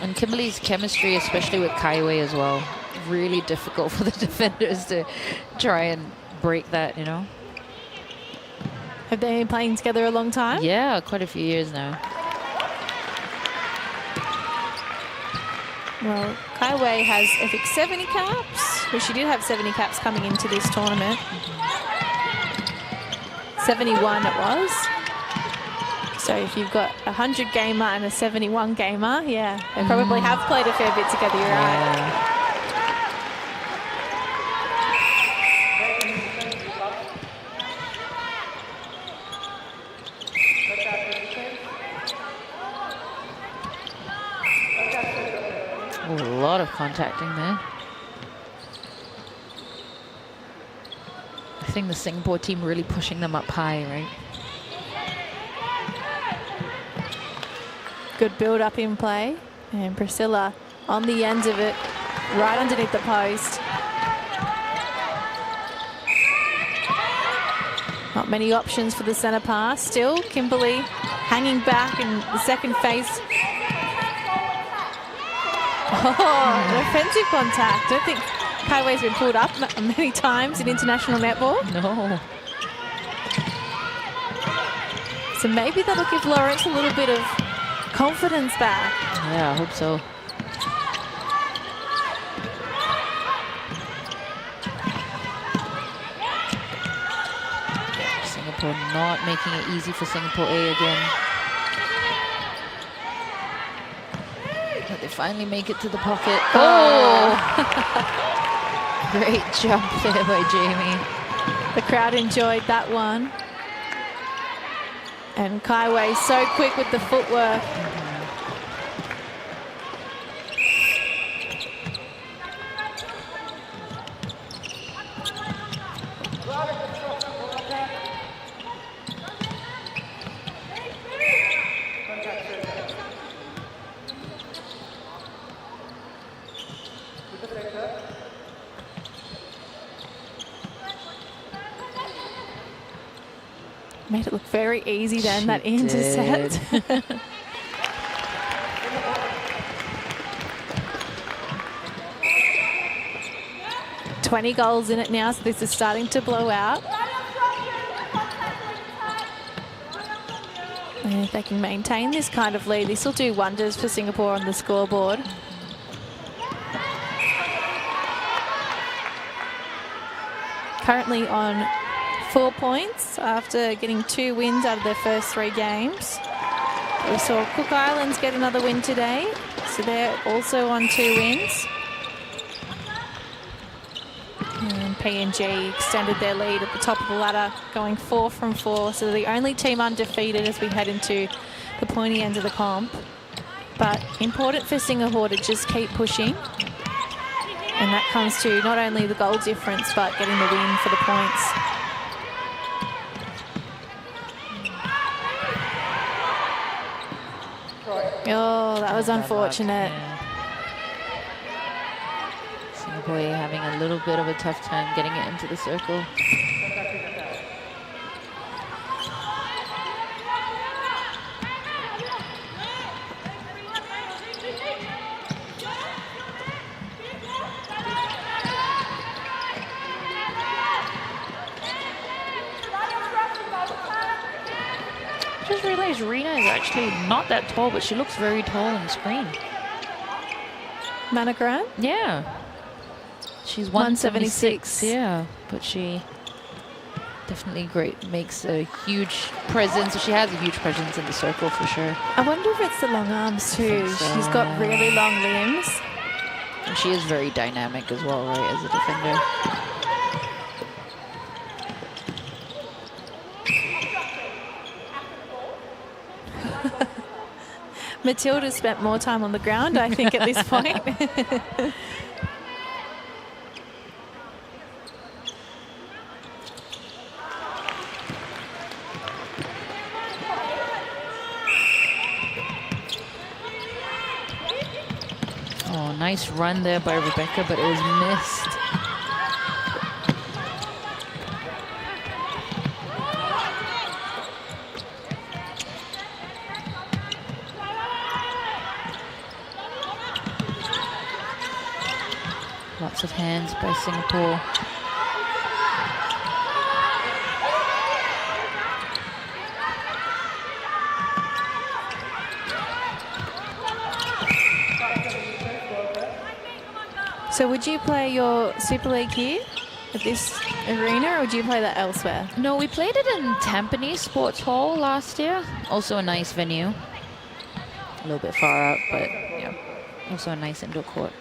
And Kimberly's chemistry, especially with Kaiwei as well, really difficult for the defenders to try and break that, you know. Have they been playing together a long time? Yeah, quite a few years now. Well, Kaiwei has, I think, 70 caps. Well, she did have 70 caps coming into this tournament. 71 it was. So if you've got a 100 gamer and a 71 gamer, yeah, they probably have played a fair bit together, you're right. A lot of contacting there. I think the Singapore team really pushing them up high, right? Good build up in play. And Priscilla on the end of it, right underneath the post. Not many options for the centre pass. Still, Kimberly hanging back in the second face. Oh, an offensive contact. I don't think Kaiwei's been pulled up many times in international netball. No. So maybe that'll give Lawrence a little bit of confidence back. Yeah, I hope so. Singapore not making it easy for Singapore A again. But they finally make it to the pocket. Oh! Great jump there by Jamie. The crowd enjoyed that one. And Kaiwei so quick with the footwork. Made it look very easy then, that intercept. 20 goals in it now, so this is starting to blow out. And if they can maintain this kind of lead, this will do wonders for Singapore on the scoreboard. currently on 4 points after getting 2 wins out of their first 3 games. We saw Cook Islands get another win today, so they're also on 2 wins. And PNG extended their lead at the top of the ladder, going 4 from 4. So the only team undefeated as we head into the pointy end of the comp. But important for Singapore to just keep pushing. And that comes to not only the goal difference, but getting the win for the points. Oh, that was unfortunate. Singapore having a little bit of a tough time getting it into the circle. I just realized Rena is actually not that tall, but she looks very tall on the screen. Managram? Yeah. She's 176, yeah, but she definitely makes a huge presence. She has a huge presence in the circle for sure. I wonder if it's the long arms too. So, she's got really long limbs. And she is very dynamic as well, right, as a defender. Matilda spent more time on the ground, I think, at this point. Oh, nice run there by Rebecca, but it was missed. Lots of hands by Singapore. So would you play your Super League here at this arena, or would you play that elsewhere? No, we played it in Tampines Sports Hall last year. Also a nice venue. A little bit far out, but yeah, also a nice indoor court.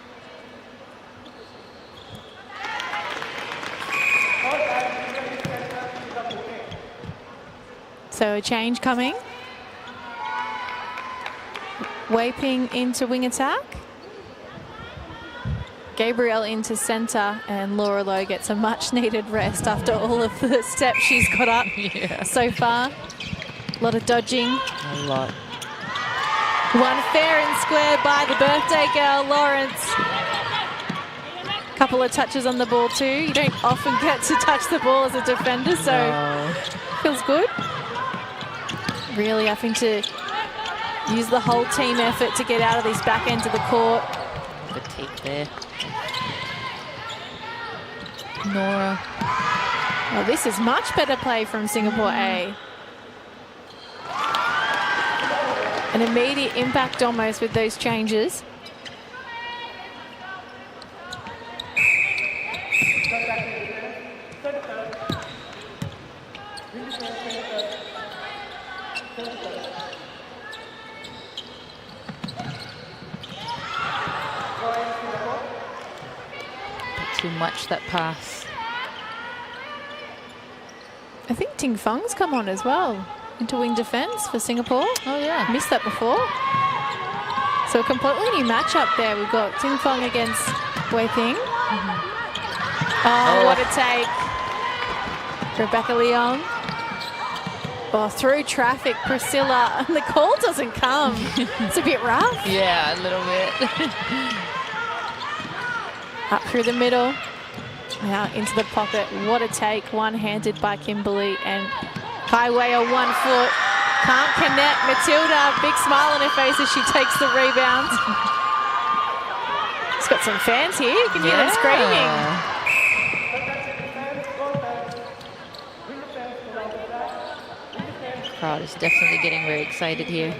So a change coming. Waping into wing attack. Gabrielle into centre, and Laura Lowe gets a much needed rest after all of the steps she's got up so far. A lot of dodging. A lot. One fair and square by the birthday girl, Lawrence. Couple of touches on the ball too. You don't often get to touch the ball as a defender, so feels good. Really having to use the whole team effort to get out of this back end of the court. The take there. Nora. Well, this is much better play from Singapore A. An immediate impact almost with those changes. Too much that pass. I think Ting Fung's come on as well into wing defence for Singapore. Oh yeah, missed that before. So a completely new matchup there. We've got Ting Fung against Wei Ping. Oh, what a take. Rebecca Leong. Oh, through traffic, Priscilla. And the call doesn't come. It's a bit rough. Yeah, a little bit. Up through the middle. Now into the pocket. What a take. One-handed by Kimberly. And Highway on 1 foot. Can't connect. Matilda, big smile on her face as she takes the rebound. She's got some fans here. You can hear them screaming. The crowd is definitely getting very excited here.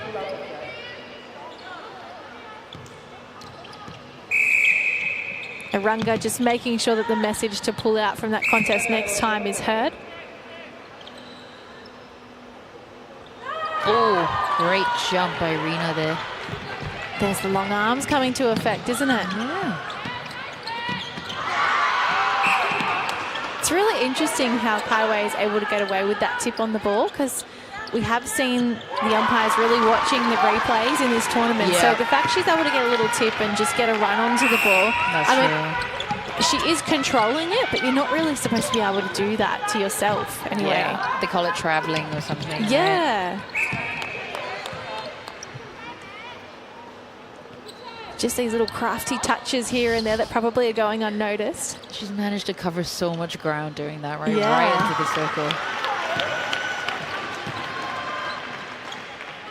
A Runga just making sure that the message to pull out from that contest next time is heard. Oh, great jump by Rena there. There's the long arms coming to effect, isn't it? Yeah. It's really interesting how Kaiwei is able to get away with that tip on the ball, because we have seen the umpires really watching the replays in this tournament. Yeah. So the fact she's able to get a little tip and just get a run onto the ball, That's true. she is controlling it, but you're not really supposed to be able to do that to yourself anyway. Yeah. They call it traveling or something. Yeah. Right? Just these little crafty touches here and there that probably are going unnoticed. She's managed to cover so much ground doing that, right? Yeah. Right into the circle.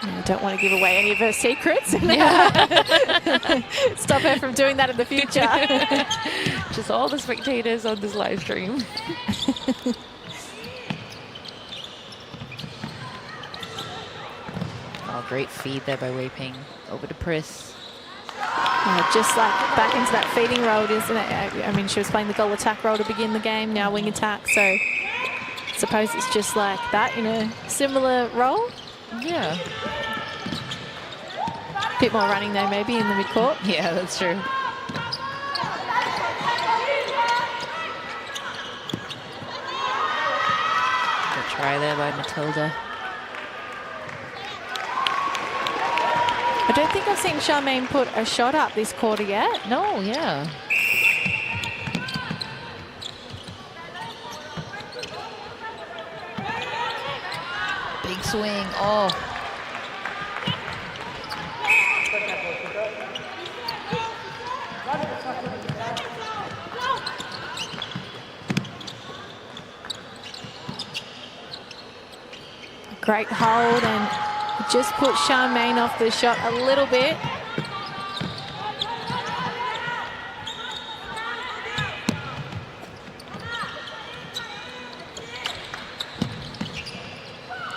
I don't want to give away any of her secrets. Yeah. Stop her from doing that in the future. Just all the spectators on this live stream. Oh, great feed there by Wei Ping. Over to Pris. Yeah, just like back into that feeding role, isn't it? I mean, she was playing the goal attack role to begin the game, now wing attack. So I suppose it's just like that in a similar role. Yeah. Bit more running though, maybe in the midcourt. Yeah, that's true. Good try there by Matilda. I don't think I've seen Charmaine put a shot up this quarter yet. No, yeah. Big swing. Oh. Great hold and just put Charmaine off the shot a little bit.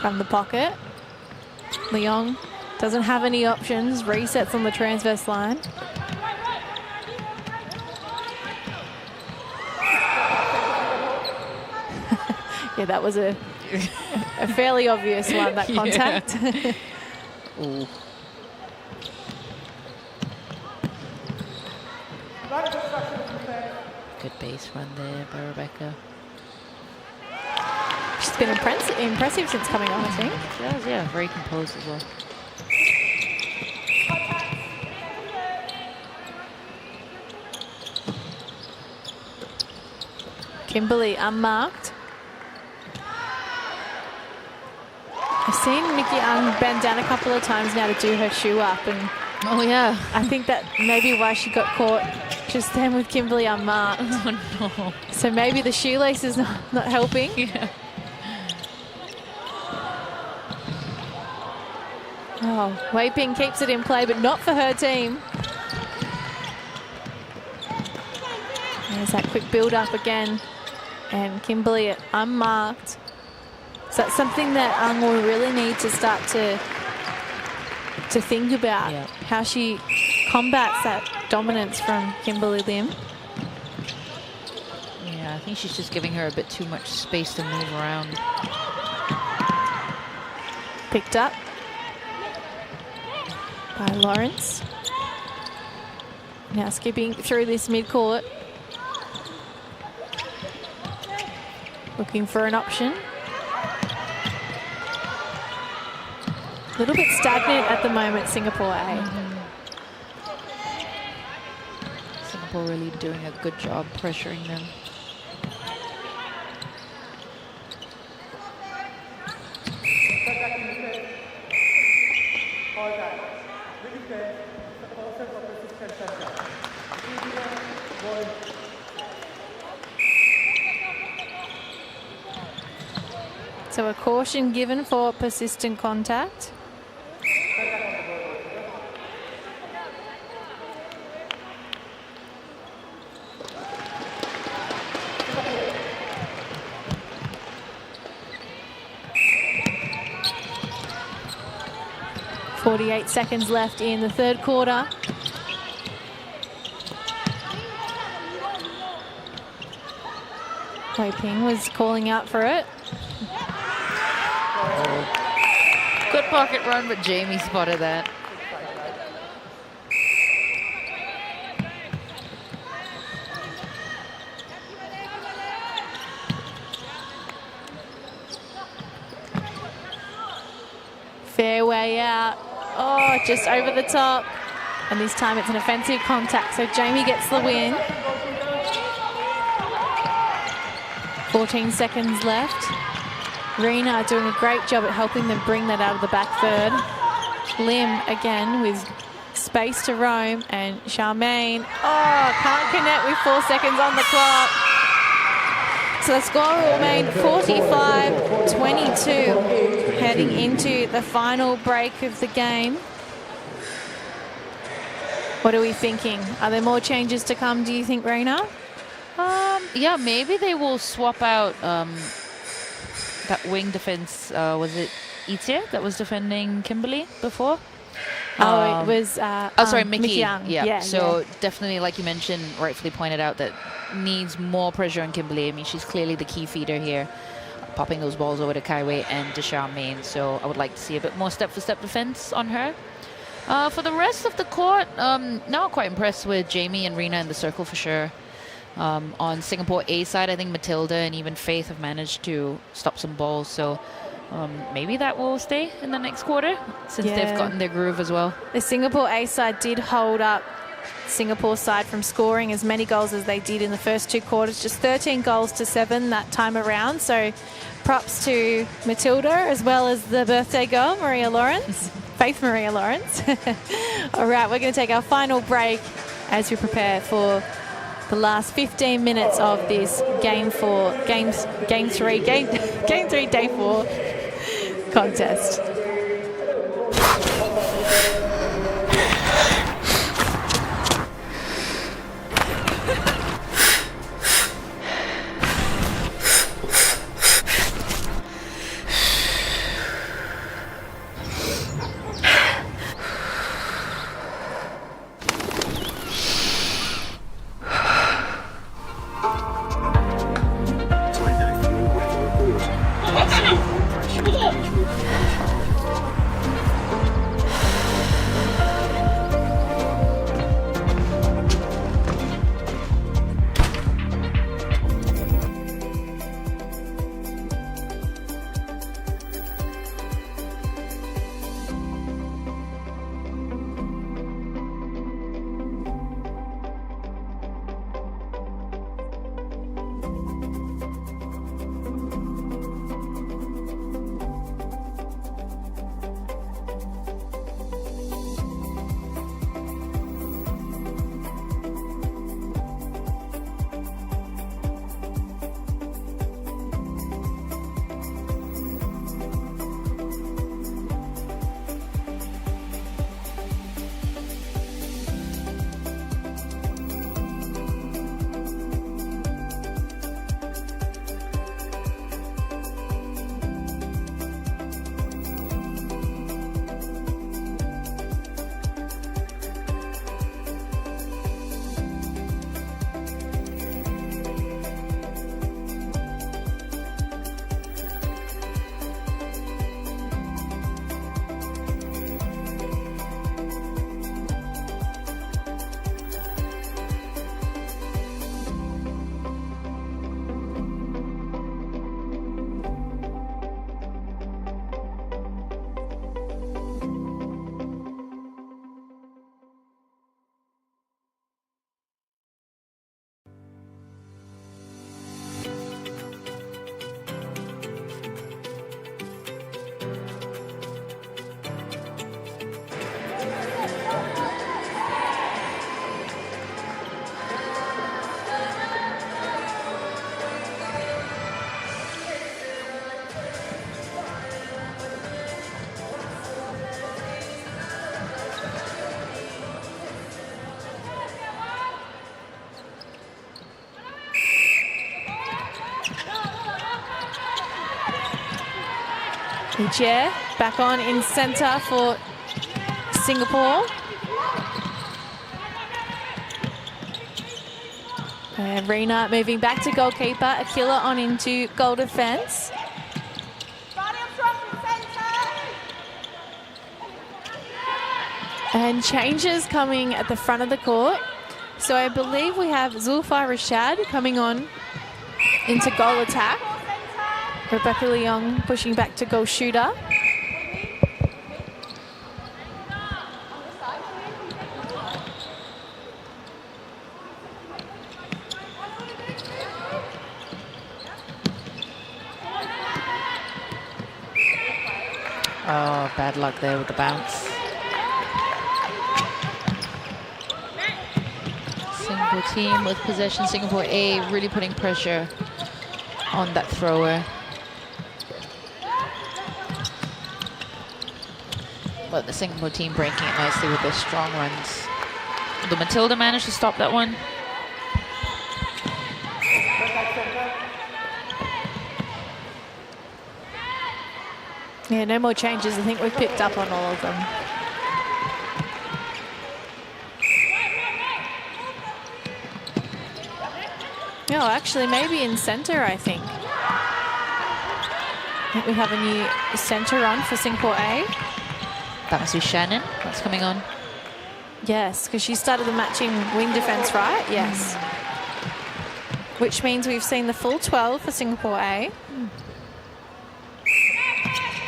From the pocket, Leong doesn't have any options, resets on the transverse line. Yeah, that was a fairly obvious one, that contact. Ooh. Good base run there by Rebecca. She's been impressive since coming on, I think. She does, yeah. Very composed as well. Kimberly unmarked. I've seen Mickey Ang bend down a couple of times now to do her shoe up, and Oh, yeah. I think that maybe why she got caught just then with Kimberly unmarked. Oh, no. So maybe the shoelace is not helping. Yeah. Oh, Wei Ping keeps it in play, but not for her team. There's that quick build up again. And Kimberly unmarked. So that's something that Ang will really need to start to think about. Yeah. How she combats that dominance from Kimberly Lim. Yeah, I think she's just giving her a bit too much space to move around. Picked up by Lawrence. Now skipping through this midcourt. Looking for an option. A little bit stagnant at the moment, Singapore A. Singapore really doing a good job pressuring them. So a caution given for persistent contact. .48 seconds left in the third quarter. Wei Ping was calling out for it. Good pocket run, but Jamie spotted that. Fair way out. Oh, just over the top. And this time it's an offensive contact, so Jamie gets the win. 14 seconds left. Rena doing a great job at helping them bring that out of the back third. Lim again with space to roam, and Charmaine, can't connect with 4 seconds on the clock. So the score will remain 45-22 heading into the final break of the game. What are we thinking? Are there more changes to come, do you think, Reina? Yeah, maybe they will swap out that wing defense. Was it Itie that was defending Kimberly before? It was... sorry, Mickey. Young. Yeah. So definitely, like you mentioned, rightfully pointed out, that needs more pressure on Kimberly. I mean, she's clearly the key feeder here, popping those balls over to Kaiwei and to Charmaine. So I would like to see a bit more step-for-step defense on her. For the rest of the court, now quite impressed with Jamie and Rena in the circle for sure. On Singapore A side, I think Matilda and even Faith have managed to stop some balls. So maybe that will stay in the next quarter since they've gotten their groove as well. The Singapore A side did hold up Singapore side from scoring as many goals as they did in the first 2 quarters. Just 13 goals to 7 that time around. So props to Matilda as well as the birthday girl, Maria Lawrence. Faith Maria Lawrence. All right, we're going to take our final break as we prepare for the last 15 minutes of this game 3, day 4 contest. Jie back on in centre for Singapore. And Rena moving back to goalkeeper. Akila on into goal defence. And changes coming at the front of the court. So I believe we have Zulfa Rashad coming on into goal attack. Rebecca Leong pushing back to goal shooter. Oh, bad luck there with the bounce. Singapore team with possession. Singapore A really putting pressure on that thrower. But the Singapore team breaking it nicely with their strong runs. The Matilda managed to stop that one. Yeah, no more changes. I think we've picked up on all of them. No, actually, maybe in centre, I think. I think we have a new centre on for Singapore A. That must be Shannon that's coming on. Yes, because she started the matching wing defence, right? Yes. Which means we've seen the full 12 for Singapore A.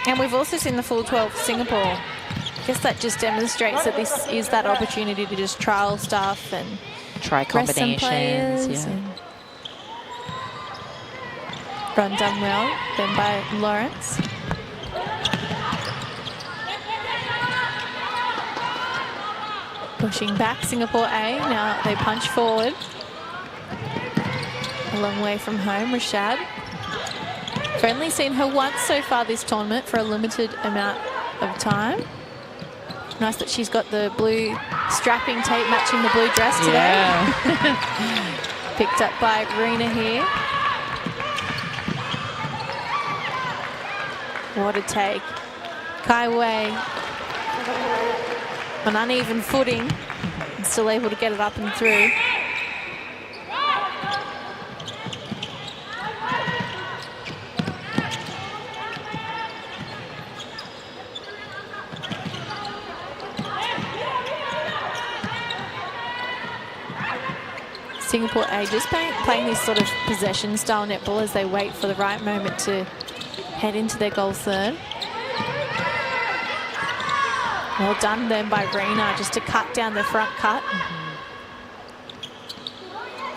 And we've also seen the full 12 for Singapore. I guess that just demonstrates that this is that opportunity to just trial stuff and try combinations. Yeah. Run done well, then by Lawrence. Pushing back Singapore A. Now they punch forward. A long way from home, Rashad. I've only seen her once so far this tournament for a limited amount of time. Nice that she's got the blue strapping tape matching the blue dress today. Yeah. Picked up by Rena here. What a take. Kai Wei on uneven footing, still able to get it up and through. Singapore A just playing this sort of possession style netball as they wait for the right moment to head into their goal third. Well done then by Rena just to cut down the front cut.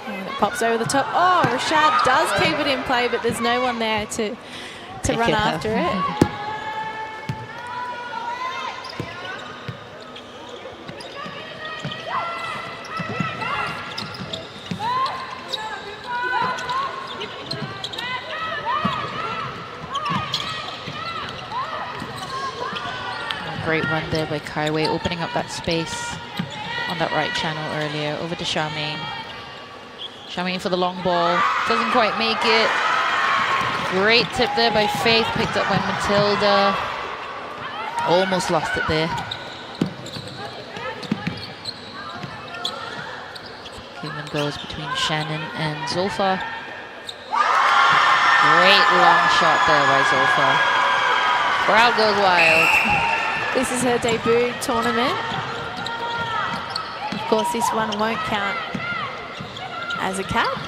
And it pops over the top. Oh, Rashad does keep it in play, but there's no one there to run after it. Great run there by Kai Wei, opening up that space on that right channel earlier. Over to Charmaine. Charmaine for the long ball. Doesn't quite make it. Great tip there by Faith, picked up by Matilda. Almost lost it there. Cleveland goes between Shannon and Zulfa. Great long shot there by Zulfa. Crowd goes wild. This is her debut tournament. Of course, this one won't count as a cap.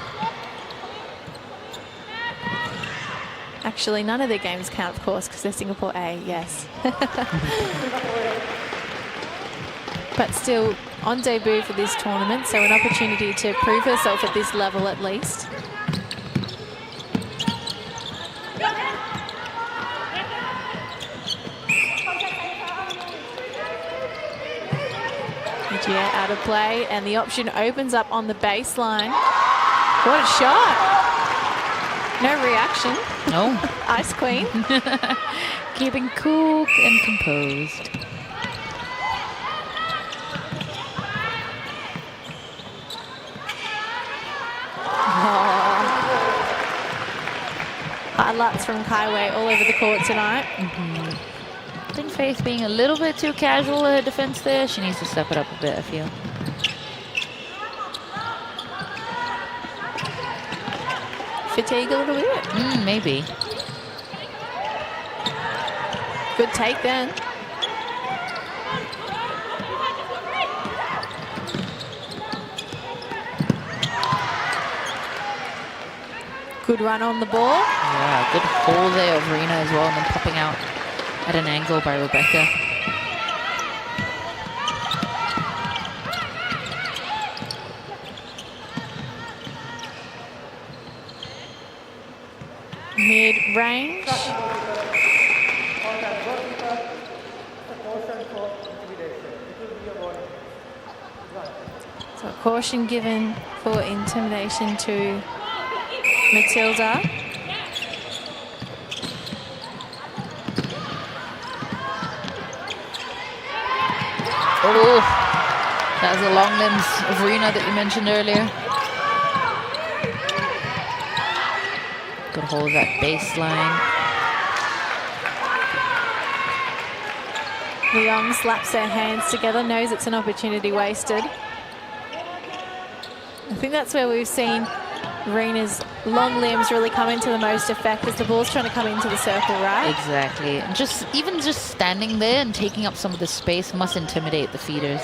Actually, none of their games count, of course, because they're Singapore A, yes. But still, on debut for this tournament, so an opportunity to prove herself at this level at least. Yeah, out of play, and the option opens up on the baseline. What a shot. No reaction. No. Ice Queen. Keeping cool and composed. Highlights from Kai Wei all over the court tonight. I think Faith being a little bit too casual at her defense there. She needs to step it up a bit, I feel. fatigue a little bit. Maybe. Good take then. Good run on the ball. Yeah, good hold there of Rena as well, and then popping out at an angle by Rebecca. Mid-range. So a caution given for intimidation to Matilda. Oh, that was the long limbs of Rena that you mentioned earlier. Good hold of that baseline. Leong slaps their hands together, knows it's an opportunity wasted. I think that's where we've seen Rena's long limbs really come into the most effect as the ball's trying to come into the circle, right? Exactly. And even just standing there and taking up some of the space must intimidate the feeders.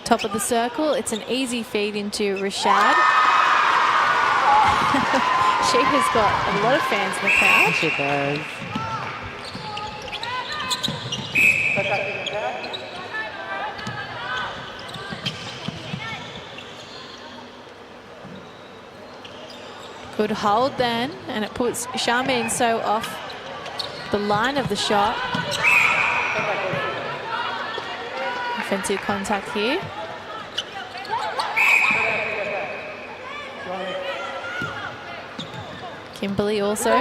Top of the circle, it's an easy feed into Rashad. She has got a lot of fans in the crowd. She does. Good hold then, and it puts Charmaine so off the line of the shot. Offensive contact here. Kimberly also.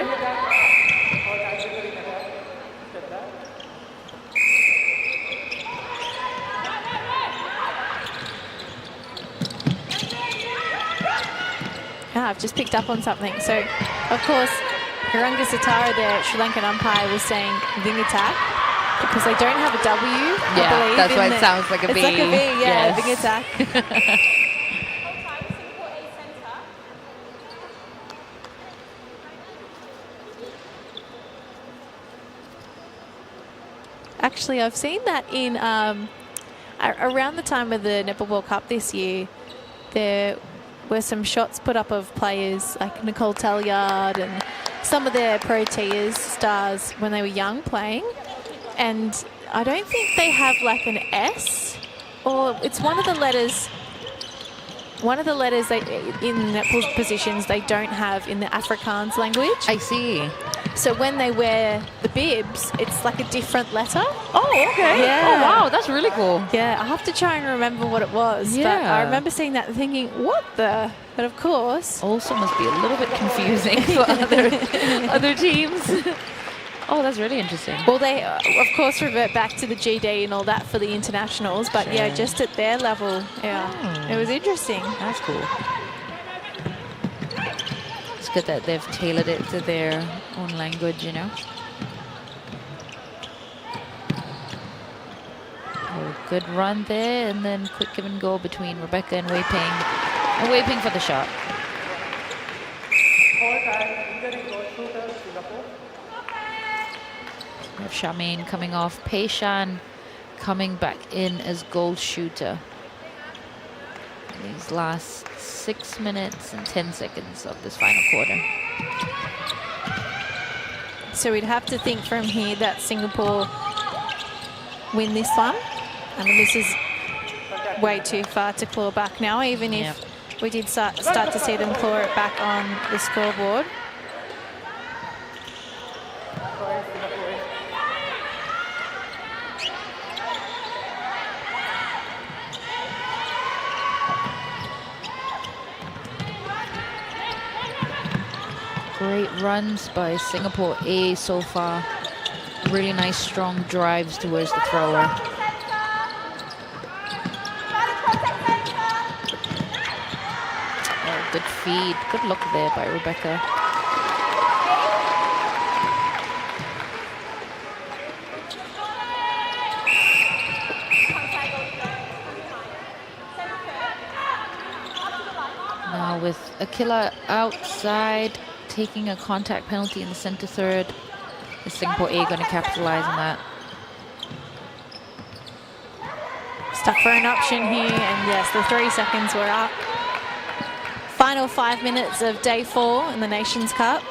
I've just picked up on something. So, of course, Hiranga Satara, the Sri Lankan umpire, was saying wing attack because they don't have a W, I believe. That's why it sounds like a B. It's like a B, yeah, yes. wing attack. Actually, I've seen that in around the time of the Netball World Cup this year. There were some shots put up of players like Nicole Talliard and some of their pro tiers stars when they were young playing, and I don't think they have like an S, or it's one of the letters. One of the letters they, in netball positions they don't have in the Afrikaans language. I see. So when they wear the bibs, it's like a different letter. Oh, okay. Yeah. Oh, wow. That's really cool. Yeah, I have to try and remember what it was. But Yeah. I remember seeing that and thinking, what the? But of course. Also must be a little bit confusing for other teams. Oh, that's really interesting. Well, they, of course, revert back to the GD and all that for the internationals. But yeah, just at their level, yeah, it was interesting. That's cool. It's good that they've tailored it to their own language, you know. Oh, good run there, and then quick give and go between Rebecca and Wei Ping. And Wei Ping for the shot. We have Charmaine coming off. Pei Shan coming back in as goal shooter. In these last 6 minutes and 10 seconds of this final quarter. So we'd have to think from here that Singapore win this one. I mean, this is way too far to claw back now, even if we did start to see them claw it back on the scoreboard. Great runs by Singapore A so far. Really nice strong drives towards the thrower. Oh, good feed. Good look there by Rebecca. Now with Akila outside, taking a contact penalty in the center third. Is Singapore A going to capitalize on that? Stuck for an option here, and yes, the 3 seconds were up. Final 5 minutes of day 4 in the Nations Cup.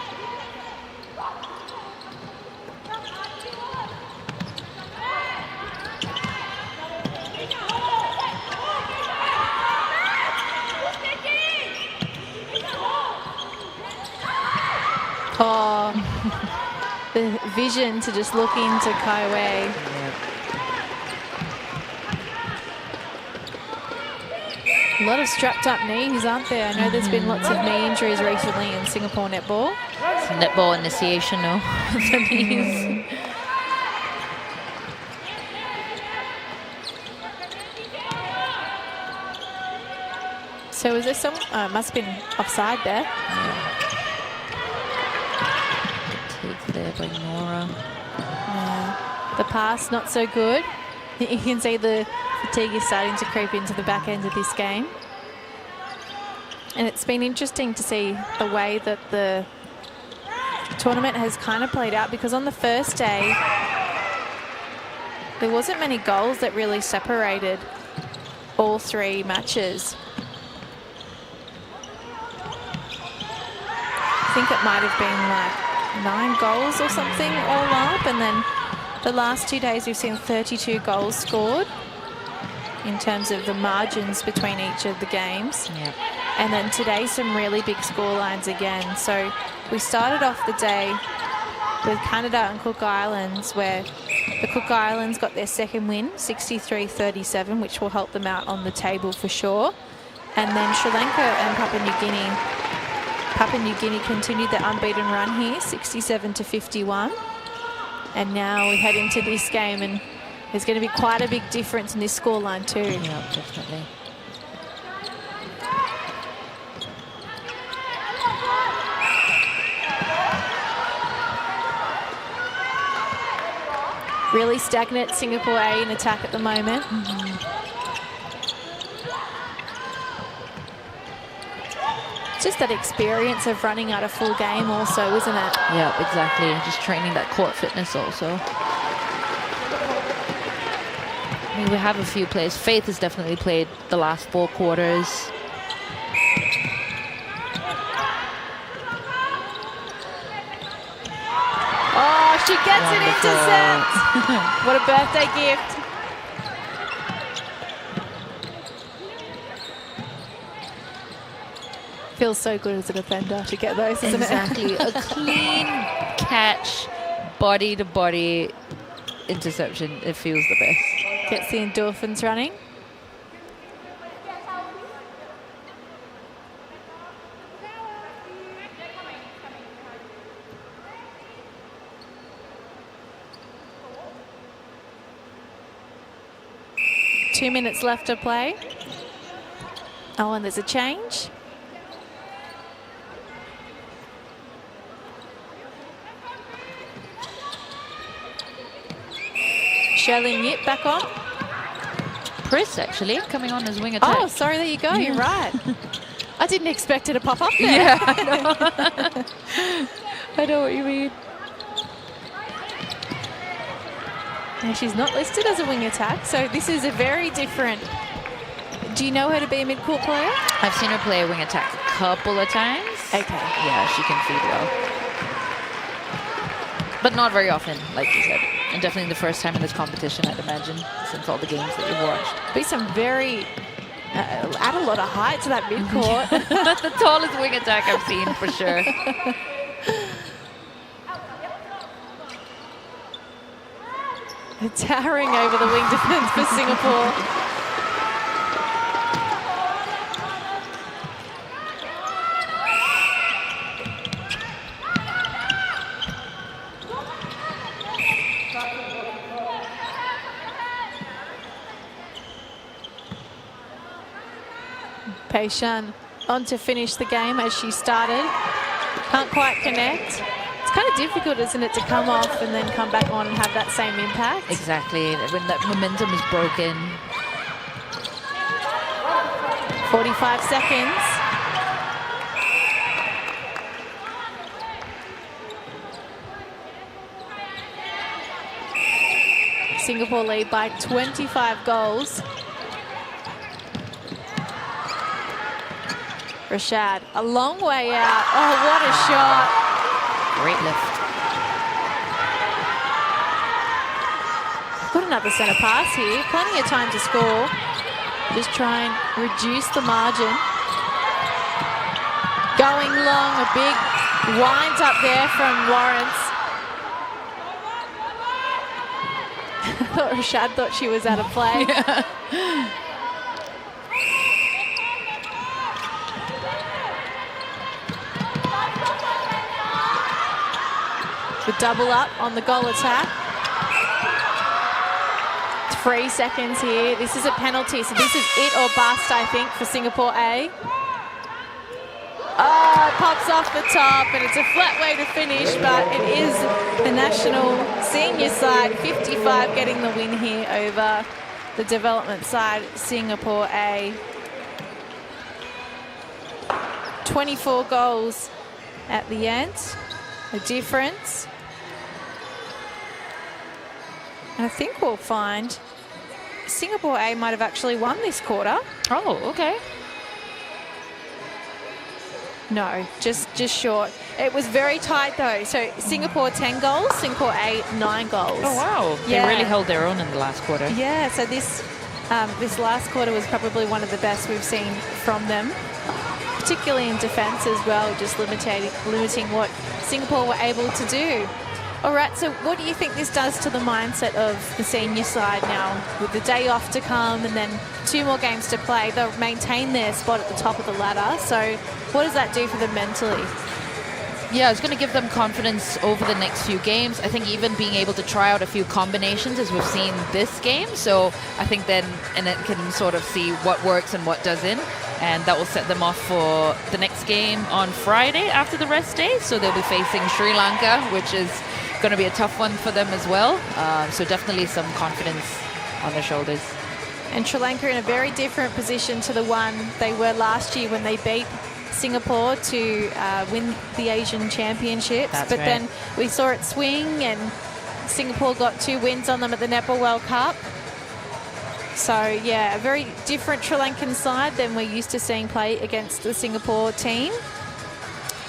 Oh, the vision to just look into Kai Wei. A lot of strapped up knees, aren't there? I know there's been lots of knee injuries recently in Singapore netball. It's netball initiation, no? The knees. So is there some, must have been offside there. Yeah. Take there by Nora. The pass, not so good. You can see the fatigue is starting to creep into the back end of this game. And it's been interesting to see the way that the tournament has kind of played out, because on the first day, there wasn't many goals that really separated all 3 matches. I think it might have been like 9 goals or something all up, and then the last 2 days we've seen 32 goals scored in terms of the margins between each of the games. Yep. And then today some really big score lines again. So we started off the day with Canada and Cook Islands, where the Cook Islands got their second win, 63-37, which will help them out on the table for sure. And then Sri Lanka and Papua New Guinea. Papua New Guinea continued their unbeaten run here, 67-51. And now we head into this game, and there's going to be quite a big difference in this scoreline too. Yeah, definitely. Really stagnant Singapore A in attack at the moment. It's just that experience of running out a full game also, isn't it? Yeah, exactly. Just training that court fitness also. I mean, we have a few players. Faith has definitely played the last 4 quarters. Oh, she gets an intercept. What a birthday gift. Feels so good as a defender to get those, doesn't Exactly. it? A clean catch, body to body interception. It feels the best. Gets the endorphins running. Two minutes left to play. Oh, and there's a change. Sherlyn Yip back on. Chris, actually, coming on as wing attack. Oh, sorry, there you go. You're right. I didn't expect her to pop up there. Yeah, I know. I know what you mean. And she's not listed as a wing attack, so this is a very different... Do you know her to be a mid-court player? I've seen her play a wing attack a couple of times. Okay. Yeah, she can feed well. But not very often, like you said. And definitely the first time in this competition, I'd imagine, since all the games that you've watched. Be some very... add a lot of height to that mid-court. That's the tallest wing attack I've seen, for sure. Towering over the wing defense for Singapore. Pei Shan on to finish the game as she started. Can't quite connect. It's kind of difficult, isn't it, to come off and then come back on and have that same impact? Exactly, when that momentum is broken. 45 seconds. Singapore lead by 25 goals. Rashad, a long way out. Oh, what a shot. Great lift. Got another centre pass here. Plenty of time to score. Just try and reduce the margin. Going long, a big wind up there from Lawrence. I thought Rashad thought she was out of play. Yeah. The double up on the goal attack. 3 seconds here. This is a penalty, so this is it or bust, I think, for Singapore A. Oh, it pops off the top, and it's a flat way to finish, but it is the national senior side, 55, getting the win here over the development side, Singapore A. 24 goals at the end, a difference. I think we'll find Singapore A might have actually won this quarter. Oh, okay. No, just short. It was very tight though. So Singapore 10 goals, Singapore A 9 goals. Oh wow, Yeah. they really held their own in the last quarter. Yeah, so this last quarter was probably one of the best we've seen from them, particularly in defence as well, just limiting what Singapore were able to do. All right, so what do you think this does to the mindset of the senior side now? With the day off to come and then 2 more games to play, they'll maintain their spot at the top of the ladder. So what does that do for them mentally? Yeah, it's going to give them confidence over the next few games. I think even being able to try out a few combinations as we've seen this game. So I think then, and it can sort of see what works and what doesn't. And that will set them off for the next game on Friday after the rest day. So they'll be facing Sri Lanka, which is going to be a tough one for them as well. So definitely some confidence on their shoulders. And Sri Lanka in a very different position to the one they were last year when they beat Singapore to win the Asian Championships. That's but right. then we saw it swing and Singapore got 2 wins on them at the Netball World Cup. So yeah, a very different Sri Lankan side than we're used to seeing play against the Singapore team.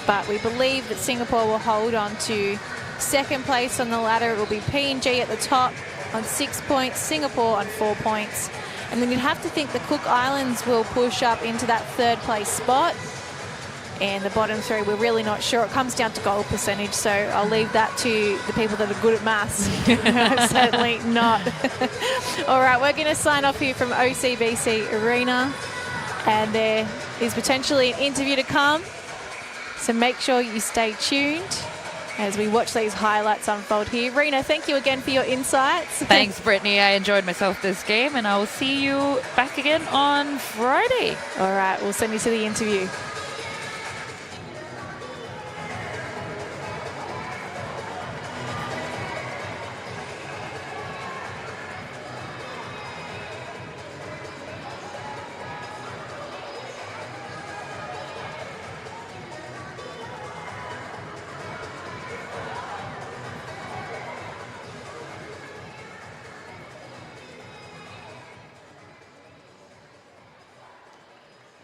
But we believe that Singapore will hold on to second place on the ladder. It will be PNG at the top on 6 points, Singapore on 4 points. And then you'd have to think the Cook Islands will push up into that 3rd place spot. And the bottom 3, we're really not sure. It comes down to goal percentage, so I'll leave that to the people that are good at maths. Certainly not. All right, we're going to sign off here from OCBC Arena. And there is potentially an interview to come. So make sure you stay tuned as we watch these highlights unfold here. Rena, thank you again for your insights. Thanks, Brittany. I enjoyed myself this game, and I will see you back again on Friday. All right, we'll send you to the interview.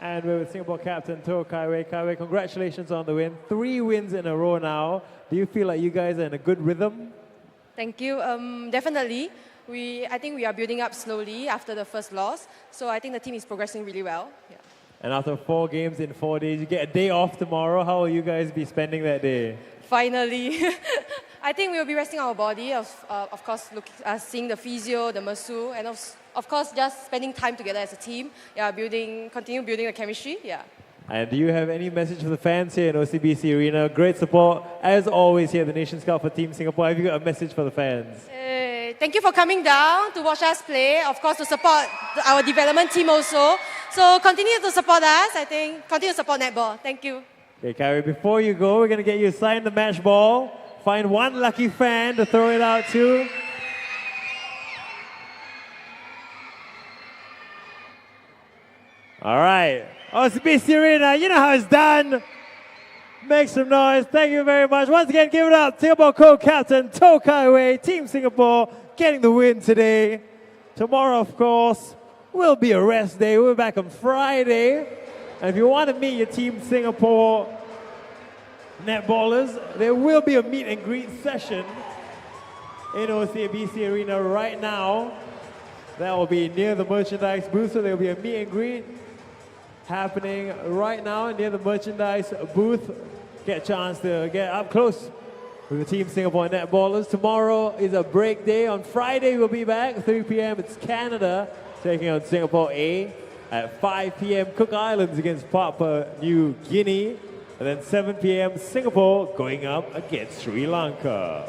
And we're with Singapore captain Toh Kai Wei. Kai Wei, congratulations on the win. 3 wins in a row now. Do you feel like you guys are in a good rhythm? Thank you. Definitely. I think we are building up slowly after the first loss. So I think the team is progressing really well. Yeah. And after 4 games in 4 days, you get a day off tomorrow. How will you guys be spending that day? Finally. I think we will be resting our body, of course, seeing the physio, the masseur, and of course, just spending time together as a team. Yeah, continue building the chemistry. Yeah. And do you have any message for the fans here in OCBC Arena? Great support, as always, here at the Nations Cup for Team Singapore. Have you got a message for the fans? Thank you for coming down to watch us play. Of course, to support our development team also. So continue to support us. I think continue to support netball. Thank you. Okay, Kyrie, before you go, we're going to get you signed the match ball. Find one lucky fan to throw it out to. All right. OCBC Arena, you know how it's done. Make some noise. Thank you very much. Once again, give it up. Singapore co-captain To Kai Wei, Team Singapore, getting the win today. Tomorrow, of course, will be a rest day. We'll be back on Friday. And if you want to meet your Team Singapore netballers, there will be a meet and greet session in OCBC Arena right now. That will be near the merchandise booth, so there will be a meet and greet happening right now near the merchandise booth. Get a chance to get up close with the Team Singapore netballers. Tomorrow is a break day. On Friday, we'll be back. 3 p.m. It's Canada taking on Singapore A. At 5 p.m., Cook Islands against Papua New Guinea. And then 7 p.m., Singapore going up against Sri Lanka.